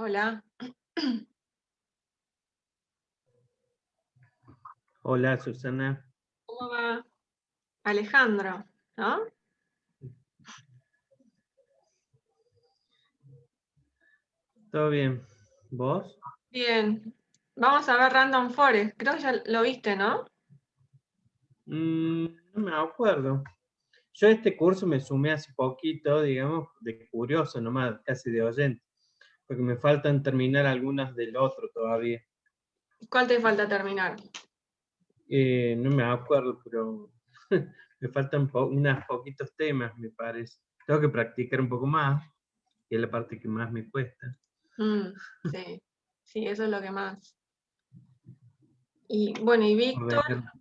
Hola. Hola, Susana. ¿Cómo va? Alejandro, ¿no? ¿Todo bien? ¿Vos? Bien. Vamos a ver Random Forest. Creo que ya lo viste, ¿no? No me acuerdo. Yo a este curso me sumé hace poquito, digamos, de curioso nomás, casi de oyente, porque me faltan terminar algunas del otro todavía. ¿Cuál te falta terminar? No me acuerdo, pero me faltan unos poquitos temas, me parece. Tengo que practicar un poco más, que es la parte que más me cuesta. Sí, sí, eso es lo que más. Y bueno, ¿y Víctor? Ordenar.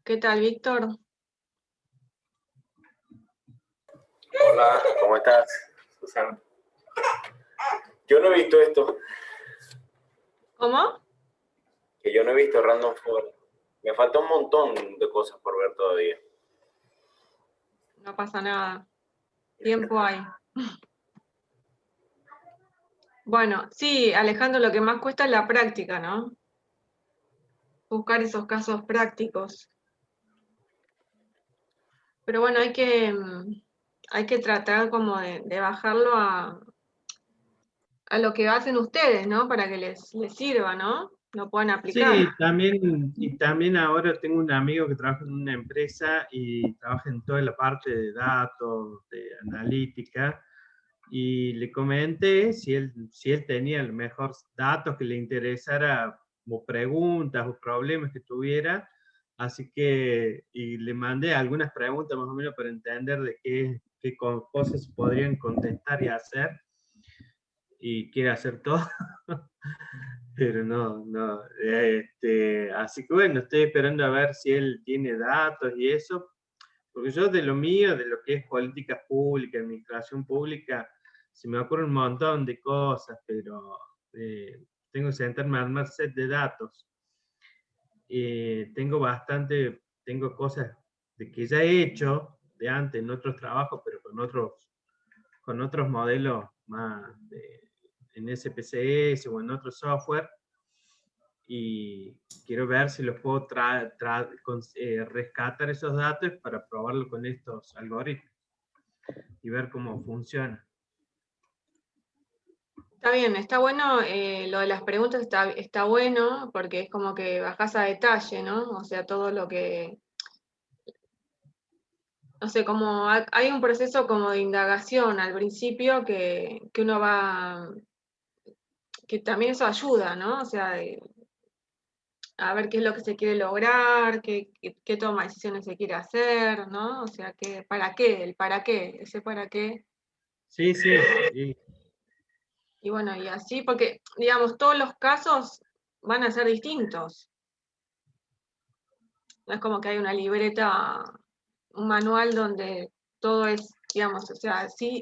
¿Qué tal, Víctor? Hola, ¿cómo estás, Susana? Yo no he visto esto, ¿Cómo? que yo no he visto Random Forest. Me falta un montón de cosas por ver todavía. No pasa nada. Tiempo hay. Bueno, sí, Alejandro, lo que más cuesta es la práctica, ¿no? Buscar esos casos prácticos. Pero bueno, hay que tratar como de bajarlo a lo que hacen ustedes, ¿no? Para que les sirva, ¿no? Lo puedan aplicar. Sí, también, y también ahora tengo un amigo que trabaja en una empresa y trabaja en toda la parte de datos, de analítica, y le comenté si él tenía los mejores datos que le interesara, o preguntas o problemas que tuviera, así que, y le mandé algunas preguntas más o menos para entender de qué cosas se podrían contestar y hacer, y quiere hacer todo. Pero no, así que bueno, estoy esperando a ver si él tiene datos y eso, porque yo de lo mío, de lo que es política pública, administración pública, se me ocurre un montón de cosas, pero tengo que sentarme a armar set de datos. Tengo cosas de que ya he hecho de antes en otros trabajos, pero con otros modelos más en SPSS o en otro software, y quiero ver si los puedo rescatar esos datos para probarlo con estos algoritmos y ver cómo funciona. Está bien, está bueno, lo de las preguntas está bueno, porque es como que bajás a detalle, ¿no? O sea, todo lo que, no sé, como hay un proceso como de indagación al principio que uno va, que también eso ayuda, ¿no? O sea, a ver qué es lo que se quiere lograr, qué toma de decisiones se quiere hacer, ¿no? O sea, el para qué, ese para qué. Sí, sí, Y bueno, y así, porque, digamos, todos los casos van a ser distintos. No es como que hay una libreta, un manual donde todo es, digamos, o sea, sí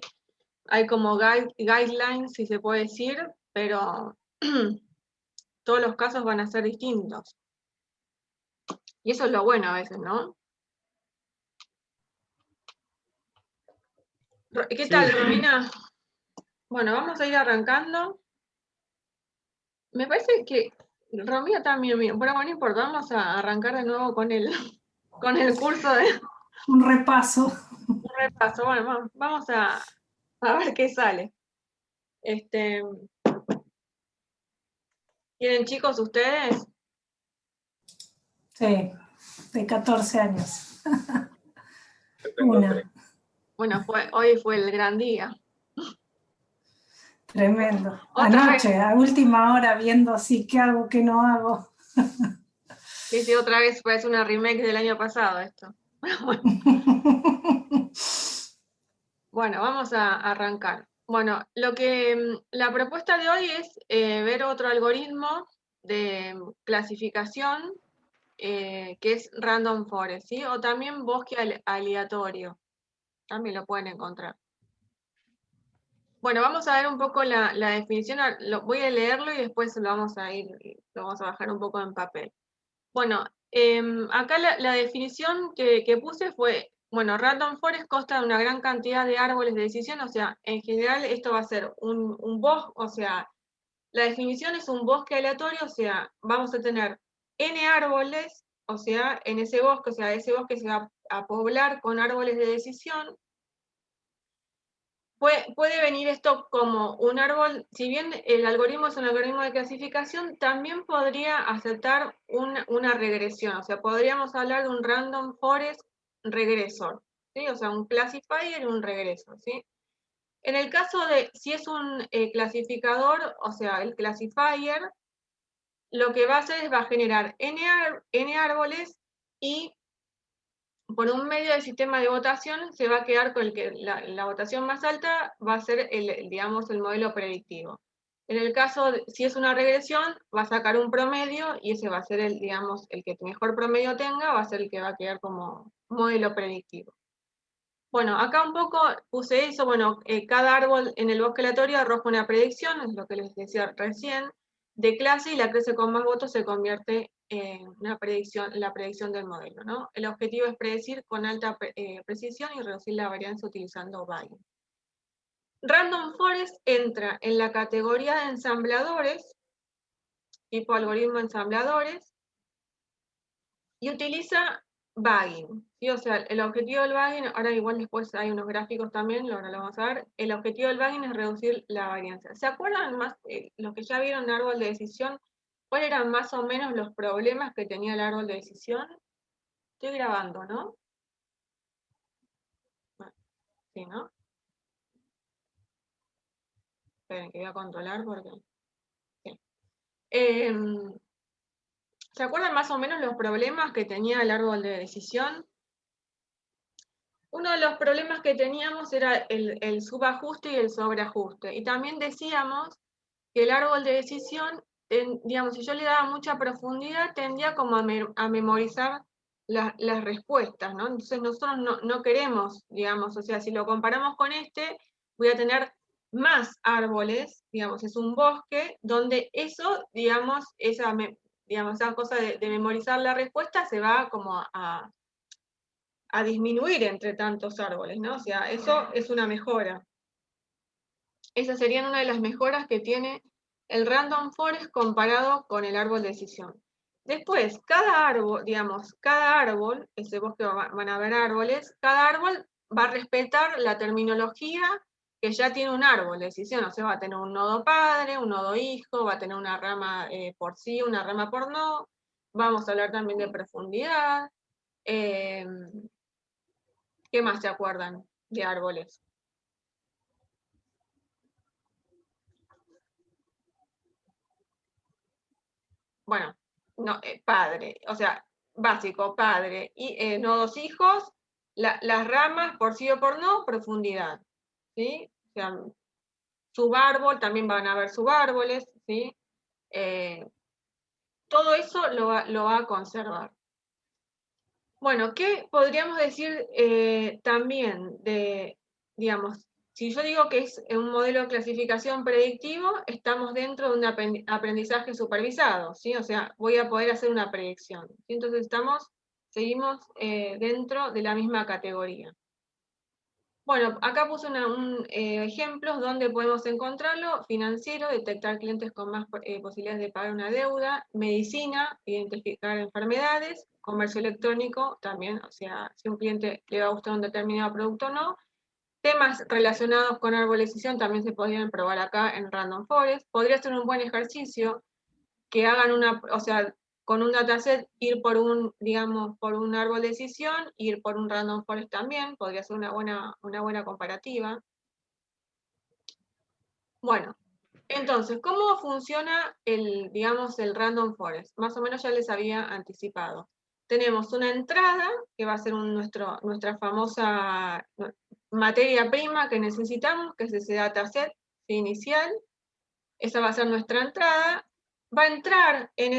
hay como guidelines, si se puede decir, pero todos los casos van a ser distintos. Y eso es lo bueno a veces, ¿no? ¿Qué tal, sí. Romina? Bueno, vamos a ir arrancando. Me parece que Romina también, pero bueno, no importa, vamos a arrancar de nuevo con con el curso de Un repaso. repaso. Bueno, vamos a ver qué sale. ¿Tienen chicos ustedes? Sí, de 14 años. Yo tengo Una, 3. Bueno, hoy fue el gran día. tremendo. Otra vez, Anoche, a última hora, viendo así qué hago, qué no hago. sí, otra vez parece una remake del año pasado esto. Bueno, vamos a arrancar. Bueno, la propuesta de hoy es ver otro algoritmo de clasificación que es Random Forest, ¿sí? O también bosque aleatorio. También lo pueden encontrar. Bueno, vamos a ver un poco la definición. Voy a leerlo y después lo vamos a bajar un poco en papel. Bueno, acá la definición que puse fue Bueno, Random Forest consta de una gran cantidad de árboles de decisión, o sea, en general esto va a ser un bosque, o sea, la definición es un bosque aleatorio, o sea, vamos a tener n árboles, o sea, en ese bosque, o sea, ese bosque se va a poblar con árboles de decisión. Puede venir esto como un árbol, si bien el algoritmo es un algoritmo de clasificación, también podría aceptar una regresión, o sea, podríamos hablar de un random forest regresor, ¿sí? O sea, un classifier y un regresor, ¿sí? En el caso de, si es un clasificador, o sea, el classifier, lo que va a hacer es va a generar n árboles y por un medio del sistema de votación se va a quedar con el que la votación más alta va a ser digamos, el modelo predictivo. En el caso, si es una regresión, va a sacar un promedio y ese va a ser digamos, el que mejor promedio tenga, va a ser el que va a quedar como modelo predictivo. Bueno, acá un poco puse eso, bueno, cada árbol en el bosque aleatorio arroja una predicción, es lo que les decía recién, de clase, y la clase con más votos se convierte en la predicción del modelo, ¿no? El objetivo es predecir con alta precisión y reducir la varianza utilizando Bayes. Random Forest entra en la categoría de ensambladores, tipo algoritmo ensambladores, y utiliza bagging, ¿sí? O sea, el objetivo del bagging, ahora igual después hay unos gráficos también, ahora lo vamos a ver, el objetivo del bagging es reducir la varianza. ¿Se acuerdan más, los que ya vieron el árbol de decisión, cuáles eran más o menos los problemas que tenía el árbol de decisión? Estoy grabando, ¿no? Bueno, sí, ¿no? Esperen, que voy a controlar porque... Sí. ¿Se acuerdan más o menos los problemas que tenía el árbol de decisión? Uno de los problemas que teníamos era el subajuste y el sobreajuste. Y también decíamos que el árbol de decisión, digamos, si yo le daba mucha profundidad, tendía como a memorizar las respuestas, ¿no? Entonces nosotros no queremos, digamos, o sea, si lo comparamos con este, voy a tener más árboles, digamos, es un bosque, donde eso, digamos, esa cosa de memorizar la respuesta se va como a disminuir entre tantos árboles, ¿no? O sea, eso es una mejora. Esas serían una de las mejoras que tiene el Random Forest comparado con el árbol de decisión. Después, cada árbol, digamos, cada árbol, ese bosque van a haber árboles, cada árbol va a respetar la terminología que ya tiene un árbol de decisión, o sea, va a tener un nodo padre, un nodo hijo, va a tener una rama por sí, una rama por no, vamos a hablar también de profundidad, ¿qué más se acuerdan de árboles? Bueno, no, padre, o sea, básico, padre, y nodos hijos, las ramas por sí o por no, profundidad, ¿sí? O sea, subárbol, también van a haber subárboles, ¿sí? Todo eso lo va a conservar. Bueno, ¿qué podríamos decir también de, digamos, si yo digo que es un modelo de clasificación predictivo, estamos dentro de un aprendizaje supervisado, ¿sí? O sea, voy a poder hacer una predicción. ¿Sí? Entonces seguimos dentro de la misma categoría. Bueno, acá puse ejemplos donde podemos encontrarlo: financiero, detectar clientes con más posibilidades de pagar una deuda; medicina, identificar enfermedades; comercio electrónico, también, o sea, si a un cliente le va a gustar un determinado producto o no; temas relacionados con arbolización también se podrían probar acá en Random Forest. Podría ser un buen ejercicio que hagan o sea, con un dataset ir por digamos, por un árbol de decisión, ir por un Random Forest también, podría ser una buena comparativa. Bueno, entonces, ¿cómo funciona digamos, el Random Forest? Más o menos ya les había anticipado. Tenemos una entrada, que va a ser nuestra famosa materia prima que necesitamos, que es ese dataset inicial. Esa va a ser nuestra entrada. Va a entrar en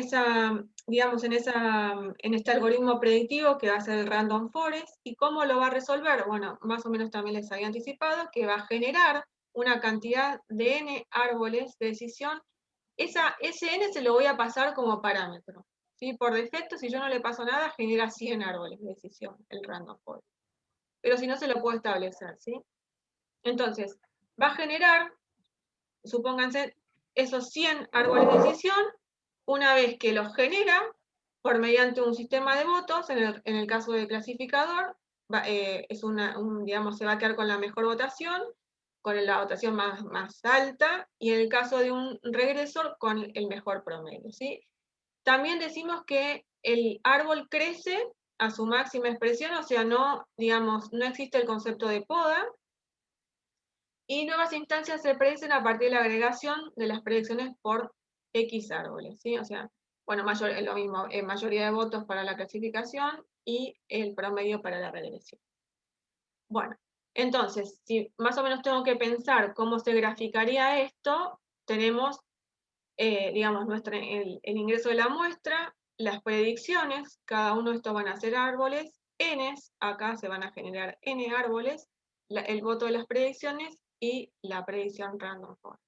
digamos, en este algoritmo predictivo que va a ser el Random Forest. ¿Y cómo lo va a resolver? Bueno, más o menos también les había anticipado que va a generar una cantidad de n árboles de decisión. Ese n se lo voy a pasar como parámetro, ¿sí? Por defecto, si yo no le paso nada, genera 100 árboles de decisión el Random Forest. pero si no se lo puedo establecer, ¿sí? Entonces, va a generar, supónganse, esos 100 árboles de decisión, una vez que los genera, por mediante un sistema de votos, en el caso del clasificador, digamos, se va a quedar con la mejor votación, con la votación más alta, y en el caso de un regresor, con el mejor promedio, ¿sí? También decimos que el árbol crece a su máxima expresión, o sea, no, digamos, no existe el concepto de poda, y nuevas instancias se predicen a partir de la agregación de las predicciones por X árboles, ¿sí? O sea, bueno, lo mismo, mayoría de votos para la clasificación y el promedio para la regresión. Bueno, entonces, si más o menos tengo que pensar cómo se graficaría esto, tenemos, digamos, el ingreso de la muestra, las predicciones, cada uno de estos van a ser árboles, n's, acá se van a generar n árboles, el voto de las predicciones y la predicción random forest.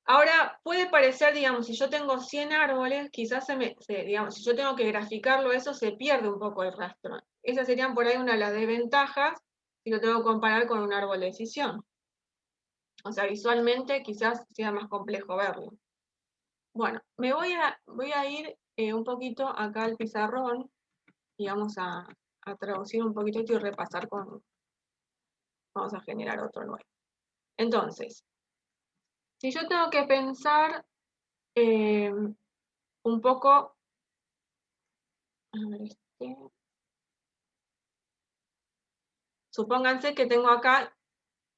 Ahora, puede parecer, digamos, si yo tengo 100 árboles, quizás digamos, si yo tengo que graficarlo, eso se pierde un poco el rastro. Esas serían por ahí una de las desventajas si lo tengo que comparar con un árbol de decisión. O sea, visualmente quizás sea más complejo verlo. Bueno, me voy a ir un poquito acá al pizarrón y vamos a traducir un poquito esto y repasar vamos a generar otro nuevo. Entonces, si yo tengo que pensar un poco, a ver, supónganse que tengo acá,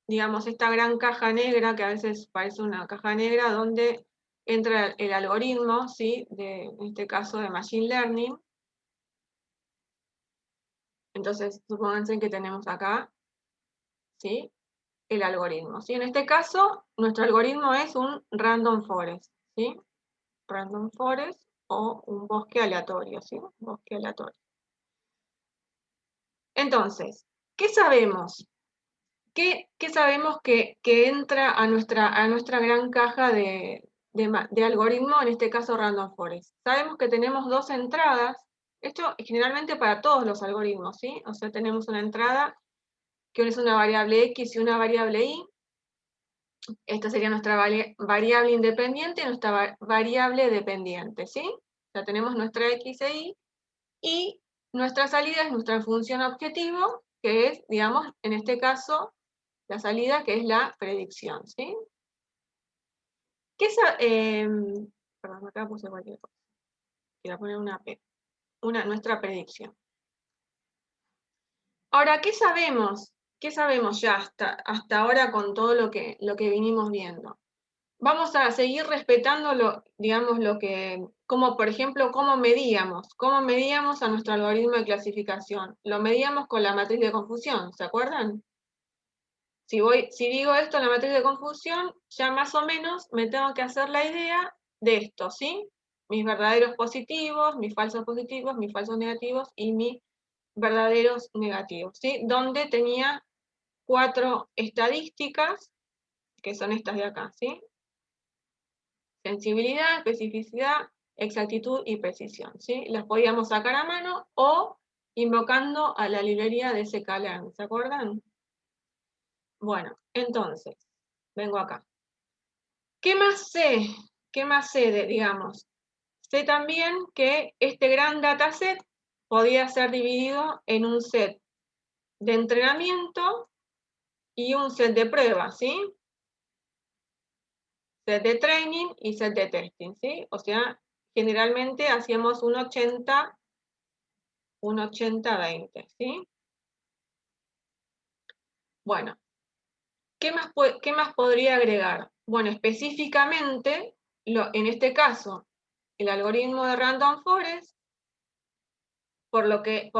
digamos, esta gran caja negra, que a veces parece una caja negra, donde entra el algoritmo, ¿sí? En este caso de Machine Learning. Entonces, supónganse que tenemos acá, ¿sí? El algoritmo, ¿sí? En este caso, nuestro algoritmo es un random forest, ¿sí? Random forest o un bosque aleatorio, ¿sí? Bosque aleatorio. Entonces, ¿qué sabemos? ¿Qué sabemos que entra a nuestra gran caja de algoritmo, en este caso Random Forest? Sabemos que tenemos dos entradas, esto es generalmente para todos los algoritmos, ¿sí? O sea, tenemos una entrada que es una variable X y una variable Y. Esta sería nuestra variable independiente y nuestra variable dependiente, ¿sí? O sea, tenemos nuestra X e Y, y nuestra salida es nuestra función objetivo, que es, digamos, en este caso, la salida, que es la predicción, ¿sí? Perdón, acá puse cualquier cosa. Quiero poner una P. Nuestra predicción. Ahora, ¿qué sabemos? ¿Qué sabemos ya hasta ahora con todo lo que vinimos viendo? Vamos a seguir respetando digamos, como por ejemplo, cómo medíamos a nuestro algoritmo de clasificación. Lo medíamos con la matriz de confusión, ¿se acuerdan? Si digo esto en la matriz de confusión, ya más o menos me tengo que hacer la idea de esto, ¿sí? Mis verdaderos positivos, mis falsos positivos, mis falsos negativos y mis verdaderos negativos, ¿sí? Donde tenía 4 estadísticas, que son estas de acá, ¿sí? Sensibilidad, especificidad, exactitud y precisión, ¿sí? Las podíamos sacar a mano o invocando a la librería de scikit-learn, ¿se acuerdan? Bueno, entonces, vengo acá. ¿Qué más sé? ¿Qué más sé digamos? Sé también que este gran dataset podía ser dividido en un set de entrenamiento y un set de pruebas, ¿sí? Set de training y set de testing, ¿sí? O sea, generalmente hacíamos un 80-20, ¿sí? Bueno, ¿qué más podría agregar? Bueno, específicamente, en este caso, el algoritmo de Random Forest, por lo que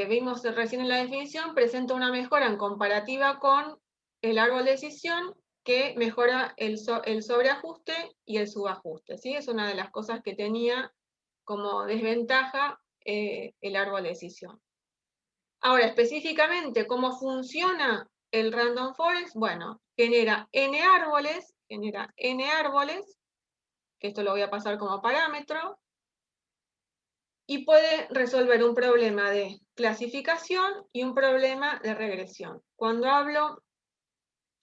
vimos recién en la definición, presenta una mejora en comparativa con el árbol de decisión, que mejora el sobreajuste y el subajuste, ¿sí? Es una de las cosas que tenía como desventaja el árbol de decisión. Ahora, específicamente, ¿cómo funciona el Random Forest? Bueno, genera n árboles, que esto lo voy a pasar como parámetro, y puede resolver un problema de clasificación y un problema de regresión. Cuando hablo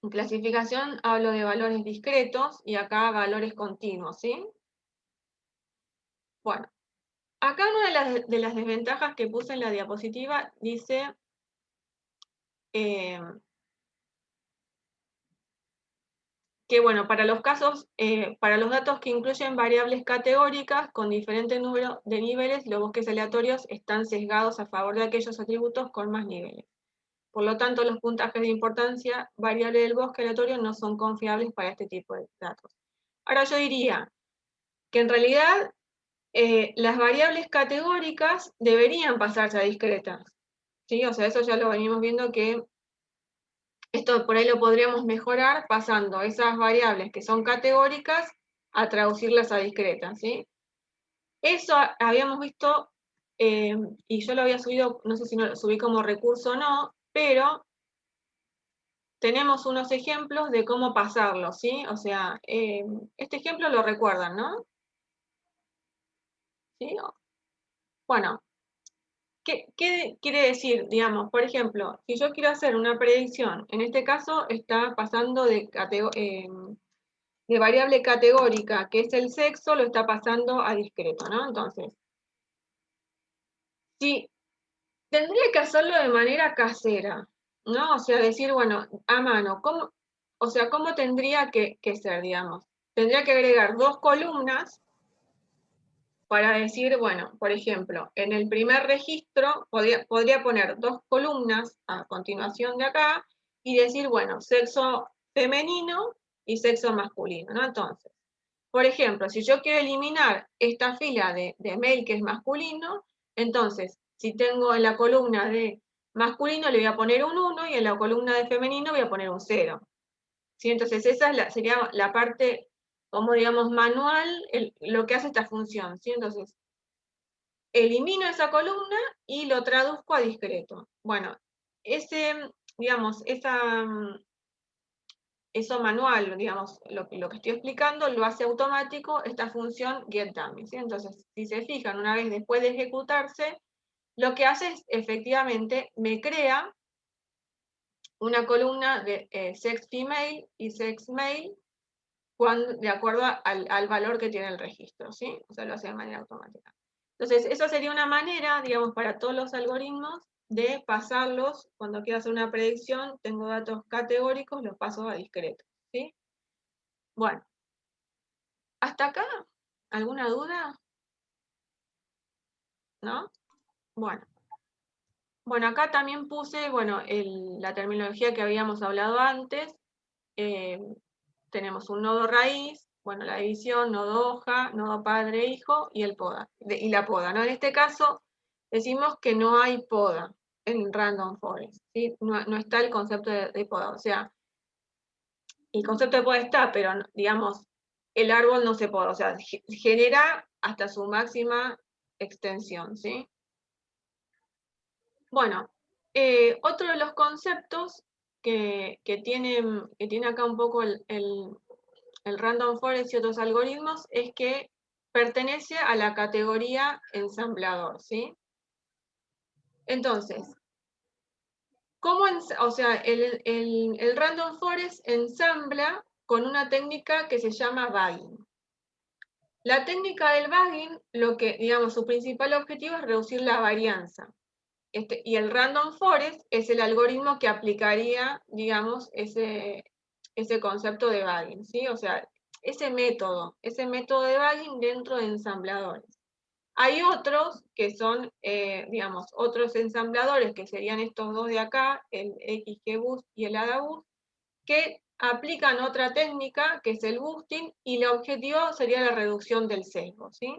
en clasificación, hablo de valores discretos y acá valores continuos, ¿sí? Bueno, acá una de las desventajas que puse en la diapositiva dice que, bueno, para los casos, para los datos que incluyen variables categóricas con diferente número de niveles, los bosques aleatorios están sesgados a favor de aquellos atributos con más niveles. Por lo tanto, los puntajes de importancia variable del bosque aleatorio no son confiables para este tipo de datos. Ahora yo diría que en realidad las variables categóricas deberían pasarse a discretas, ¿sí? O sea, eso ya lo venimos viendo que esto por ahí lo podríamos mejorar pasando esas variables que son categóricas a traducirlas a discretas, ¿sí? Eso habíamos visto, y yo lo había subido, no sé si lo subí como recurso o no, pero tenemos unos ejemplos de cómo pasarlo, ¿sí? O sea, este ejemplo lo recuerdan, ¿no? ¿Sí? Bueno, ¿qué quiere decir? Digamos, por ejemplo, si yo quiero hacer una predicción, en este caso está pasando de variable categórica, que es el sexo, lo está pasando a discreto, ¿no? Entonces, sí, tendría que hacerlo de manera casera, ¿no? O sea, decir, bueno, a mano, ¿cómo tendría que ser, digamos? Tendría que agregar 2 columnas para decir, bueno, por ejemplo, en el primer registro podría poner 2 columnas a continuación de acá y decir, bueno, sexo femenino y sexo masculino, ¿no? Entonces, por ejemplo, si yo quiero eliminar esta fila de mail que es masculino, entonces, si tengo en la columna de masculino le voy a poner un 1 y en la columna de femenino voy a poner un 0. ¿Sí? Entonces, esa sería la parte, como digamos, manual, lo que hace esta función, ¿sí? Entonces, elimino esa columna y lo traduzco a discreto. Bueno, digamos, eso manual, digamos, lo que estoy explicando, lo hace automático esta función getDummy, ¿sí? Entonces, si se fijan, una vez después de ejecutarse, lo que hace es, efectivamente, me crea una columna de sex female y sex male de acuerdo al valor que tiene el registro, ¿sí? O sea, lo hace de manera automática. Entonces, esa sería una manera, digamos, para todos los algoritmos de pasarlos, cuando quiero hacer una predicción, tengo datos categóricos, los paso a discreto, ¿sí? Bueno, ¿hasta acá? ¿Alguna duda? ¿No? Bueno. Bueno, acá también puse, bueno, la terminología que habíamos hablado antes. Tenemos un nodo raíz, bueno, la división, nodo hoja, nodo padre-hijo y y la poda, ¿no? En este caso, decimos que no hay poda en Random Forest, ¿sí? No está el concepto de poda, o sea, el concepto de poda está, pero, digamos, el árbol no se poda, o sea, genera hasta su máxima extensión, ¿sí? Bueno, otro de los conceptos que tiene acá un poco el Random Forest y otros algoritmos es que pertenece a la categoría ensamblador, ¿sí? Entonces, o sea, el Random Forest ensambla con una técnica que se llama bagging. La técnica del bagging, digamos, su principal objetivo es reducir la varianza. Y el Random Forest es el algoritmo que aplicaría, digamos, ese concepto de bagging, ¿sí? O sea, ese método de bagging dentro de ensambladores. Hay otros que son, digamos, otros ensambladores que serían estos dos de acá, el XGBoost y el AdaBoost, que aplican otra técnica que es el boosting y el objetivo sería la reducción del sesgo, ¿sí?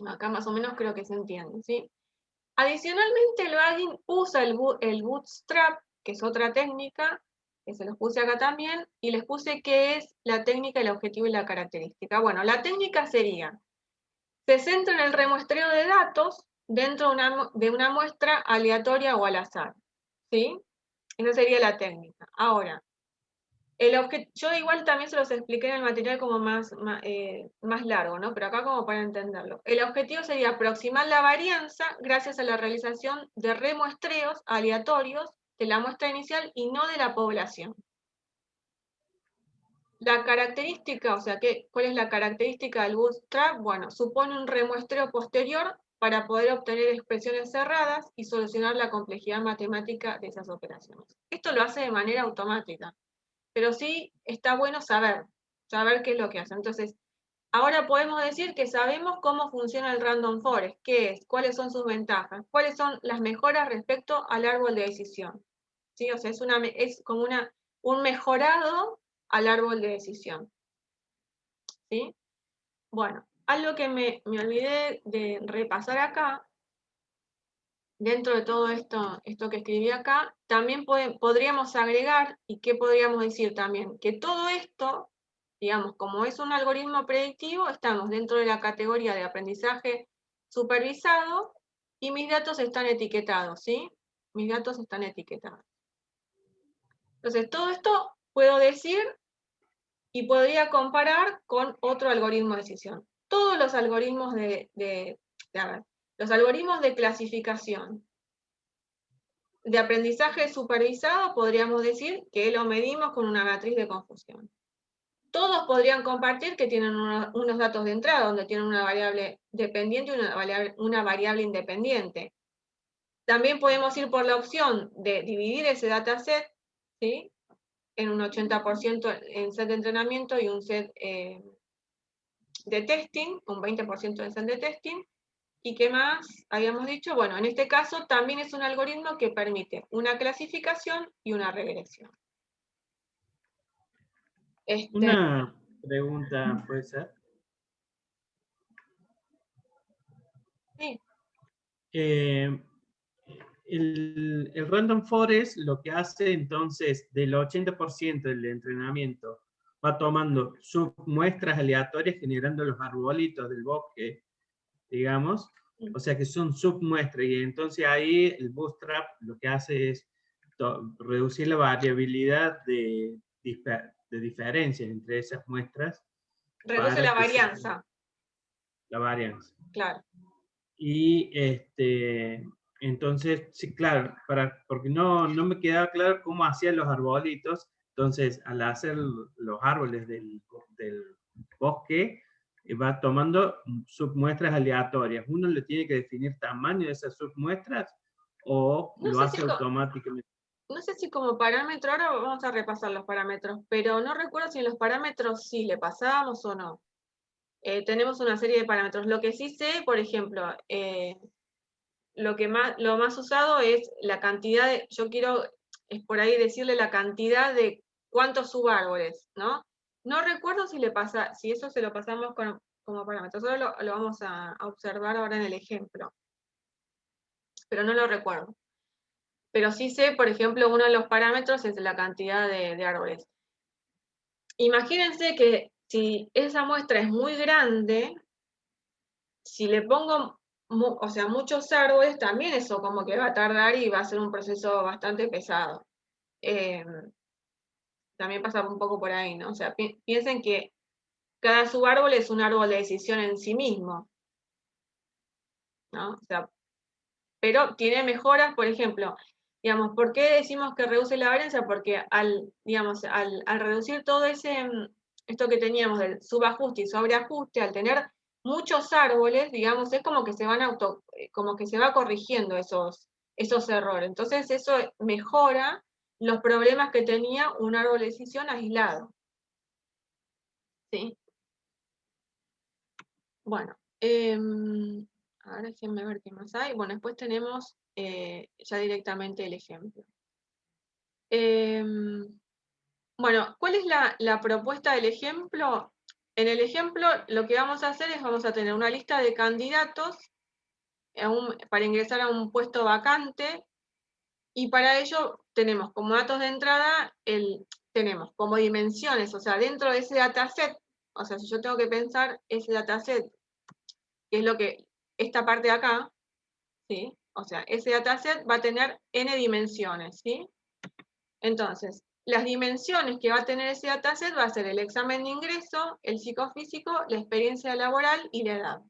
Acá más o menos creo que se entiende, ¿sí? Adicionalmente, el bagging usa el bootstrap, que es otra técnica, que se los puse acá también, y les puse qué es la técnica, el objetivo y la característica. Bueno, la técnica sería, se centra en el remuestreo de datos dentro de una muestra aleatoria o al azar, ¿sí? Esa sería la técnica. Ahora, Yo igual también se los expliqué en el material como más largo, ¿no? Pero acá como para entenderlo. El objetivo sería aproximar la varianza gracias a la realización de remuestreos aleatorios de la muestra inicial y no de la población. La característica, o sea, ¿cuál es la característica del bootstrap? Bueno, supone un remuestreo posterior para poder obtener expresiones cerradas y solucionar la complejidad matemática de esas operaciones. Esto lo hace de manera automática, pero sí está bueno saber qué es lo que hace. Entonces, ahora podemos decir que sabemos cómo funciona el random forest, qué es, cuáles son sus ventajas, cuáles son las mejoras respecto al árbol de decisión. ¿Sí? O sea, es como un mejorado al árbol de decisión. ¿Sí? Bueno, algo que me olvidé de repasar acá, dentro de todo esto que escribí acá, también podríamos agregar, y qué podríamos decir también, que todo esto, digamos, como es un algoritmo predictivo, estamos dentro de la categoría de aprendizaje supervisado, y mis datos están etiquetados, ¿sí? Mis datos están etiquetados. Entonces, todo esto puedo decir y podría comparar con otro algoritmo de decisión. Todos los algoritmos los algoritmos de clasificación de aprendizaje supervisado, podríamos decir que lo medimos con una matriz de confusión. Todos podrían compartir que tienen unos datos de entrada, donde tienen una variable dependiente y una variable independiente. También podemos ir por la opción de dividir ese dataset, ¿sí?, en un 80% en set de entrenamiento y un set de testing, un 20% en set de testing. ¿Y qué más habíamos dicho? Bueno, en este caso también es un algoritmo que permite una clasificación y una regresión. Una pregunta, ¿puede ser? Sí. El Random Forest lo que hace entonces, del 80% del entrenamiento, va tomando submuestras aleatorias generando los arbolitos del bosque, digamos, o sea que son submuestras, y entonces ahí el Bootstrap lo que hace es reducir la variabilidad de diferencias entre esas muestras. Reduce la varianza. La varianza. Claro. Y entonces, sí, claro, porque no me quedaba claro cómo hacían los arbolitos. Entonces, al hacer los árboles del bosque, va tomando submuestras aleatorias. ¿Uno le tiene que definir tamaño de esas submuestras o lo hace automáticamente? No sé si como parámetro, ahora vamos a repasar los parámetros, pero no recuerdo si en los parámetros sí le pasábamos o no. Tenemos una serie de parámetros. Lo que sí sé, por ejemplo, lo más usado es la cantidad de, es por ahí decirle la cantidad de cuántos subárboles, ¿no? No recuerdo si eso se lo pasamos como parámetro, solo lo vamos a observar ahora en el ejemplo, pero no lo recuerdo. Pero sí sé, por ejemplo, uno de los parámetros es la cantidad de árboles. Imagínense que si esa muestra es muy grande, si le pongo muchos árboles, también eso como que va a tardar y va a ser un proceso bastante pesado. También pasa un poco por ahí, ¿no? O sea, piensen que cada subárbol es un árbol de decisión en sí mismo, ¿no? O sea, pero tiene mejoras, por ejemplo, digamos, ¿por qué decimos que reduce la varianza? Porque al reducir todo esto que teníamos del subajuste y sobreajuste, al tener muchos árboles, digamos, es como que como que se va corrigiendo esos errores. Entonces eso mejora los problemas que tenía un árbol de decisión aislado. ¿Sí? Bueno, ahora déjenme ver qué más hay. Bueno, después tenemos ya directamente el ejemplo. Bueno, ¿cuál es la propuesta del ejemplo? En el ejemplo lo que vamos a hacer es vamos a tener una lista de candidatos para ingresar a un puesto vacante, y para ello tenemos como datos de entrada, tenemos como dimensiones, o sea, dentro de ese dataset, o sea, si yo tengo que pensar ese dataset, que es esta parte de acá, ¿sí? O sea, ese dataset va a tener n dimensiones, ¿sí? Entonces, las dimensiones que va a tener ese dataset va a ser el examen de ingreso, el psicofísico, la experiencia laboral y la edad.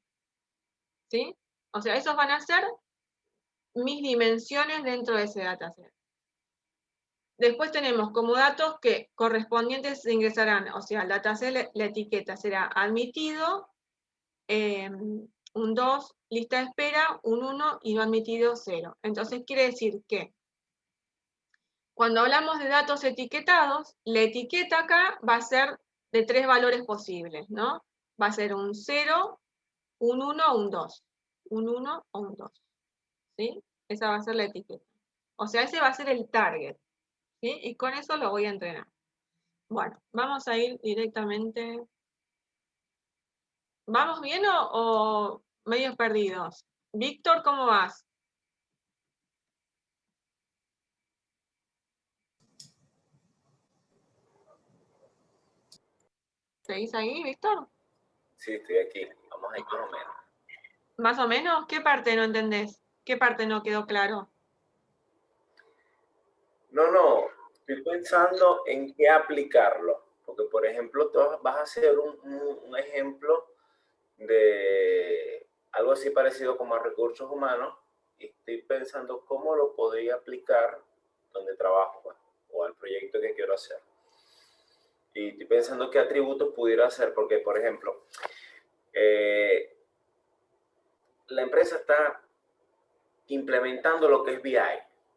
¿Sí? O sea, esos van a ser mis dimensiones dentro de ese dataset. Después tenemos como datos que correspondientes se ingresarán, o sea, el dataset, la etiqueta será admitido, un 2, lista de espera, un 1 y no admitido 0. Entonces quiere decir que cuando hablamos de datos etiquetados, la etiqueta acá va a ser de 3 valores posibles, ¿no? Va a ser un 0, un 1 o un 2. Un 1 o un 2. ¿Sí? Esa va a ser la etiqueta. O sea, ese va a ser el target. ¿Sí? Y con eso lo voy a entrenar. Bueno, vamos a ir directamente. ¿Vamos bien o medios perdidos? Víctor, ¿cómo vas? ¿Seguís ahí, Víctor? Sí, estoy aquí. Vamos a ir más o menos. ¿Más o menos? ¿Qué parte no entendés? ¿Qué parte no quedó claro? No, estoy pensando en qué aplicarlo. Porque, por ejemplo, tú vas a hacer un ejemplo de algo así parecido como a recursos humanos y estoy pensando cómo lo podría aplicar donde trabajo, pues, o al proyecto que quiero hacer. Y estoy pensando qué atributos pudiera hacer, porque, por ejemplo, la empresa está implementando lo que es BI.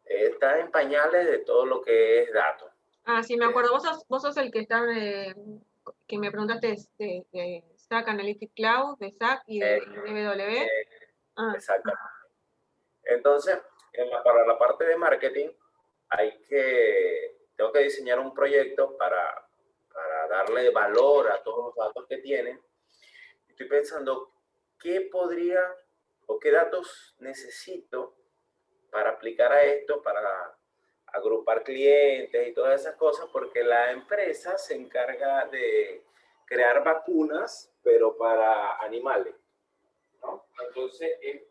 Está en pañales de todo lo que es datos. Ah, sí, me acuerdo. Vos sos el que está, que me preguntaste de SAC Analytics Cloud, de SAC y de BW. Ah, Exacto. Entonces, para la parte de marketing, tengo que diseñar un proyecto para darle valor a todos los datos que tienen. Estoy pensando qué podría o qué datos necesito para aplicar a esto, para agrupar clientes y todas esas cosas, porque la empresa se encarga de crear vacunas, pero para animales, ¿no? Entonces, es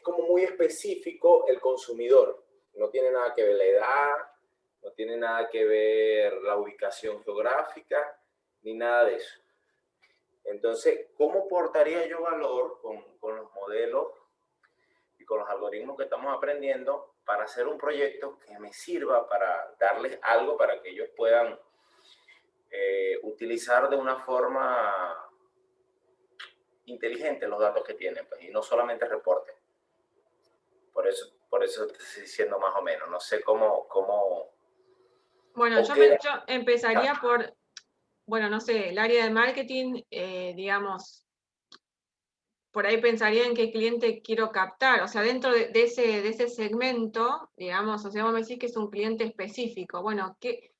como muy específico el consumidor. No tiene nada que ver la edad, no tiene nada que ver la ubicación geográfica, ni nada de eso. Entonces, ¿cómo portaría yo valor con los modelos y con los algoritmos que estamos aprendiendo para hacer un proyecto que me sirva para darles algo para que ellos puedan utilizar de una forma inteligente los datos que tienen, pues, y no solamente reportes? Por eso te estoy diciendo más o menos. No sé cómo bueno, yo empezaría por, bueno, no sé, el área de marketing, digamos, por ahí pensaría en qué cliente quiero captar. O sea, dentro de ese segmento, digamos, o sea, vos me decís que es un cliente específico. Bueno, ¿qué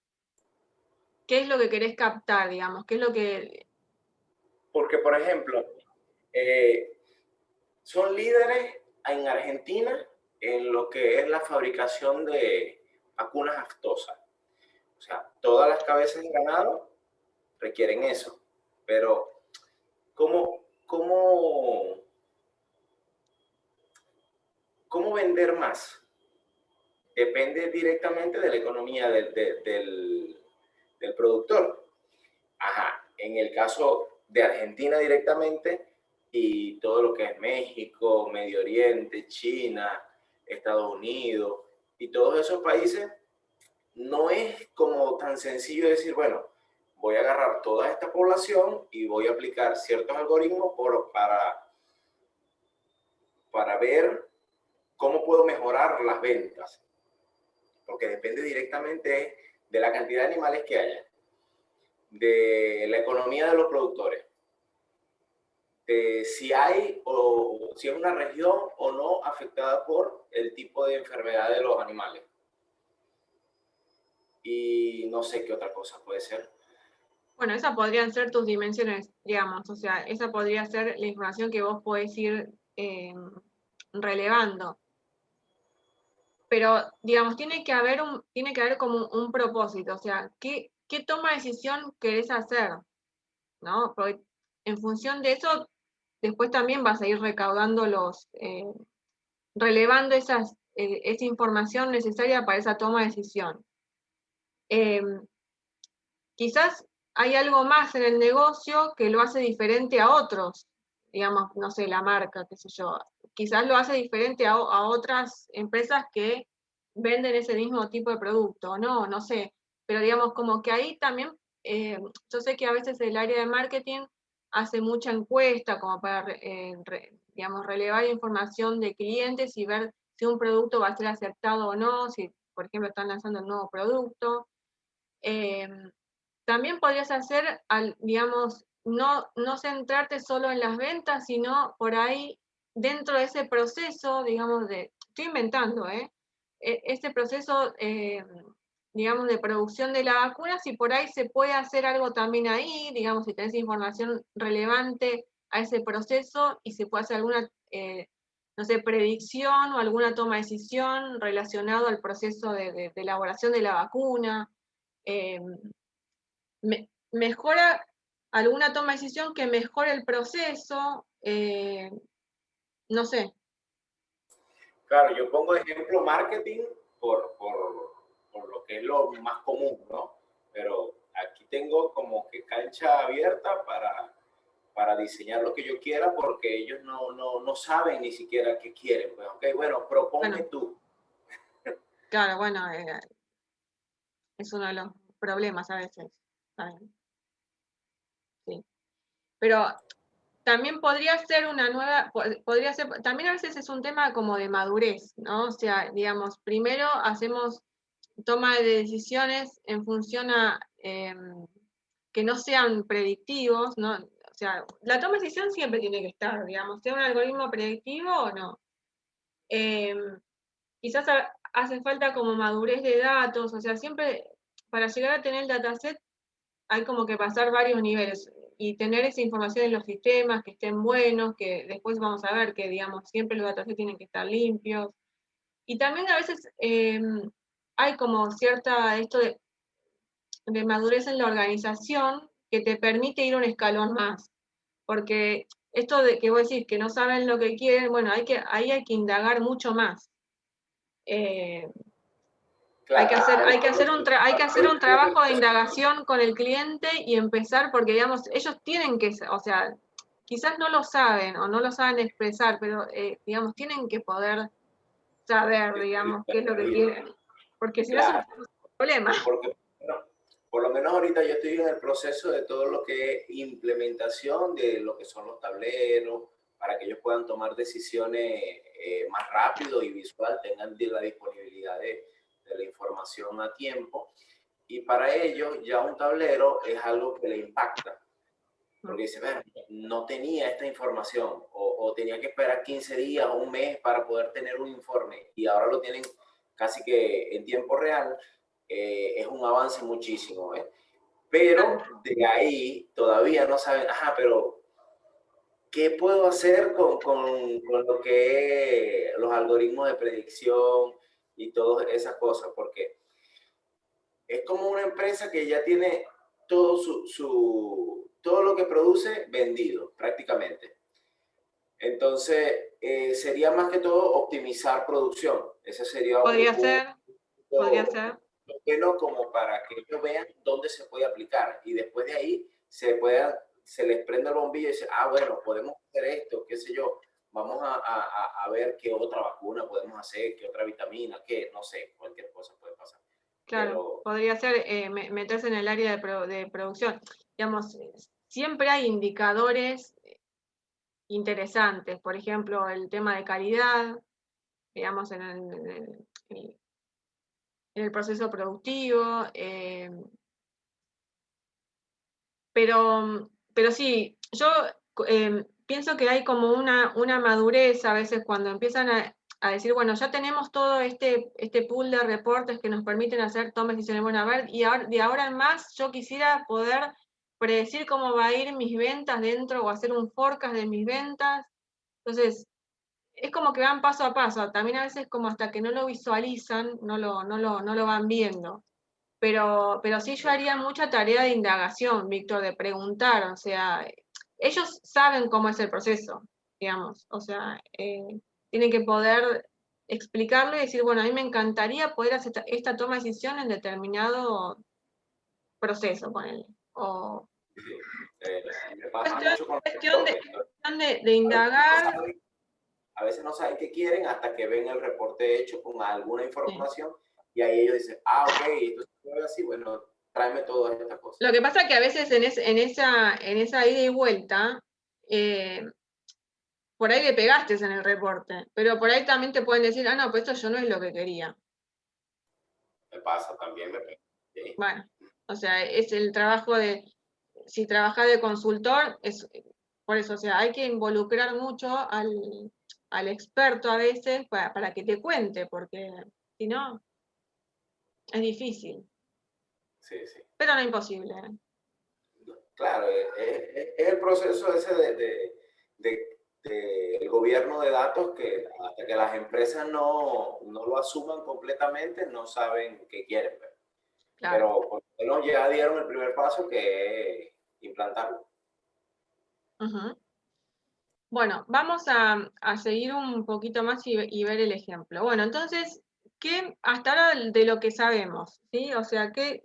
es lo que querés captar, digamos? ¿Qué es lo que...? Porque, por ejemplo, son líderes en Argentina en lo que es la fabricación de vacunas aftosas. O sea, todas las cabezas de ganado requieren eso. Pero, ¿cómo vender más? Depende directamente de la economía del productor. Ajá, en el caso de Argentina directamente y todo lo que es México, Medio Oriente, China, Estados Unidos y todos esos países, no es como tan sencillo decir, bueno, voy a agarrar toda esta población y voy a aplicar ciertos algoritmos para ver cómo puedo mejorar las ventas. Porque depende directamente de la cantidad de animales que haya, de la economía de los productores, de si hay o si es una región o no afectada por el tipo de enfermedad de los animales. Y no sé qué otra cosa puede ser. Bueno, esas podrían ser tus dimensiones, digamos, o sea, esa podría ser la información que vos podés ir relevando. Pero, digamos, tiene que haber como un propósito, o sea, ¿qué toma de decisión querés hacer? ¿No? Porque en función de eso, después también vas a ir recaudando relevando esa información necesaria para esa toma de decisión. Quizás hay algo más en el negocio que lo hace diferente a otros, digamos, no sé, la marca, qué sé yo. Quizás lo hace diferente a otras empresas que venden ese mismo tipo de producto, no sé. Pero digamos, como que ahí también, yo sé que a veces el área de marketing hace mucha encuesta como para, digamos, relevar información de clientes y ver si un producto va a ser aceptado o no, si, por ejemplo, están lanzando un nuevo producto. También podrías hacer, digamos, no centrarte solo en las ventas, sino por ahí, dentro de ese proceso, digamos, estoy inventando, este proceso, digamos, de producción de la vacuna, si por ahí se puede hacer algo también ahí, digamos, si tenés información relevante a ese proceso y se puede hacer alguna, no sé, predicción o alguna toma de decisión relacionado al proceso de elaboración de la vacuna. Mejora alguna toma de decisión que mejore el proceso, no sé. Claro, yo pongo de ejemplo marketing por lo que es lo más común, ¿no? Pero aquí tengo como que cancha abierta para diseñar lo que yo quiera porque ellos no saben ni siquiera qué quieren. Pues, ok, bueno, proponme Bueno, tú. claro, bueno, es uno de los problemas a veces. ¿Saben? Sí. Pero también podría ser una nueva, podría ser, también a veces es un tema como de madurez, ¿no? O sea, digamos, primero hacemos toma de decisiones en función a que no sean predictivos, ¿no? O sea, la toma de decisión siempre tiene que estar, digamos, sea un algoritmo predictivo o no. Quizás hace falta como madurez de datos, o sea, siempre para llegar a tener el dataset hay como que pasar varios niveles y tener esa información en los sistemas, que estén buenos, que después vamos a ver que, digamos, siempre los datasets tienen que estar limpios. Y también a veces hay como cierta, esto de madurez en la organización que te permite ir un escalón más. Porque esto de que vos decís que no saben lo que quieren, bueno, ahí hay que indagar mucho más. Hay que Claro, hacer un trabajo de indagación con el cliente y empezar, porque digamos, ellos tienen que, o sea, quizás no lo saben o no lo saben expresar, pero digamos, tienen que poder saber, digamos, qué es lo que quieren. Porque si no es un claro, problema. porque bueno, por lo menos ahorita yo estoy en el proceso de todo lo que es implementación de lo que son los tableros, para que ellos puedan tomar decisiones más rápido y visual, tengan la disponibilidad de la información a tiempo. Y para ellos ya un tablero es algo que le impacta. Porque dice, bueno, no tenía esta información o tenía que esperar 15 días o un mes para poder tener un informe y ahora lo tienen casi que en tiempo real, es un avance muchísimo. Pero de ahí todavía no saben, ajá, pero ¿qué puedo hacer con lo que es los algoritmos de predicción y todas esas cosas? Porque es como una empresa que ya tiene todo todo lo que produce vendido prácticamente. Entonces, sería más que todo optimizar producción. Ese sería Podría ser, podría ser. bueno como para que ellos vean dónde se puede aplicar y después de ahí se les prende el bombillo y dice, ah, bueno, podemos hacer esto, qué sé yo, vamos a ver qué otra vacuna podemos hacer, qué otra vitamina, qué, no sé, cualquier cosa puede pasar. Claro, Pero, podría ser meterse en el área de producción. Digamos, siempre hay indicadores interesantes, por ejemplo, el tema de calidad, digamos, en el proceso productivo, pero sí, yo pienso que hay como una madurez a veces cuando empiezan a decir, bueno, ya tenemos todo este pool de reportes que nos permiten hacer tomas de decisiones. Bueno, a ver, y ahora, de ahora en más yo quisiera poder predecir cómo va a ir mis ventas dentro o hacer un forecast de mis ventas. Entonces, es como que van paso a paso. También a veces como hasta que no lo visualizan, no lo van viendo. Pero sí yo haría mucha tarea de indagación, Víctor, de preguntar, o sea, ellos saben cómo es el proceso, digamos, o sea, tienen que poder explicarle y decir, bueno, a mí me encantaría poder hacer esta toma de decisión en determinado proceso, ponele. O Me pasa mucho con los cuestión reportes. de indagar. A veces no saben qué quieren hasta que ven el reporte hecho con alguna información, y ahí ellos dicen, ah, ok, esto se mueve así, bueno, tráeme todas estas cosas. Lo que pasa es que a veces en esa ida y vuelta, por ahí le pegaste en el reporte, pero por ahí también te pueden decir, ah, no, pues esto yo no es lo que quería. Me pasa también, me pega. ¿Sí? Bueno, o sea, es el trabajo si trabajas de consultor, es por eso, o sea, hay que involucrar mucho al experto a veces para que te cuente, porque si no, es difícil. Sí, sí. Pero no imposible. Claro, es el proceso ese del gobierno de datos, que hasta que las empresas no lo asuman completamente, no saben qué quieren ver. Claro. Pero por lo menos ya dieron el primer paso, que es implantarlo. Uh-huh. Bueno, vamos a seguir un poquito más y ver el ejemplo. Bueno, entonces, ¿qué hasta ahora de lo que sabemos? ¿Sí? O sea, ¿qué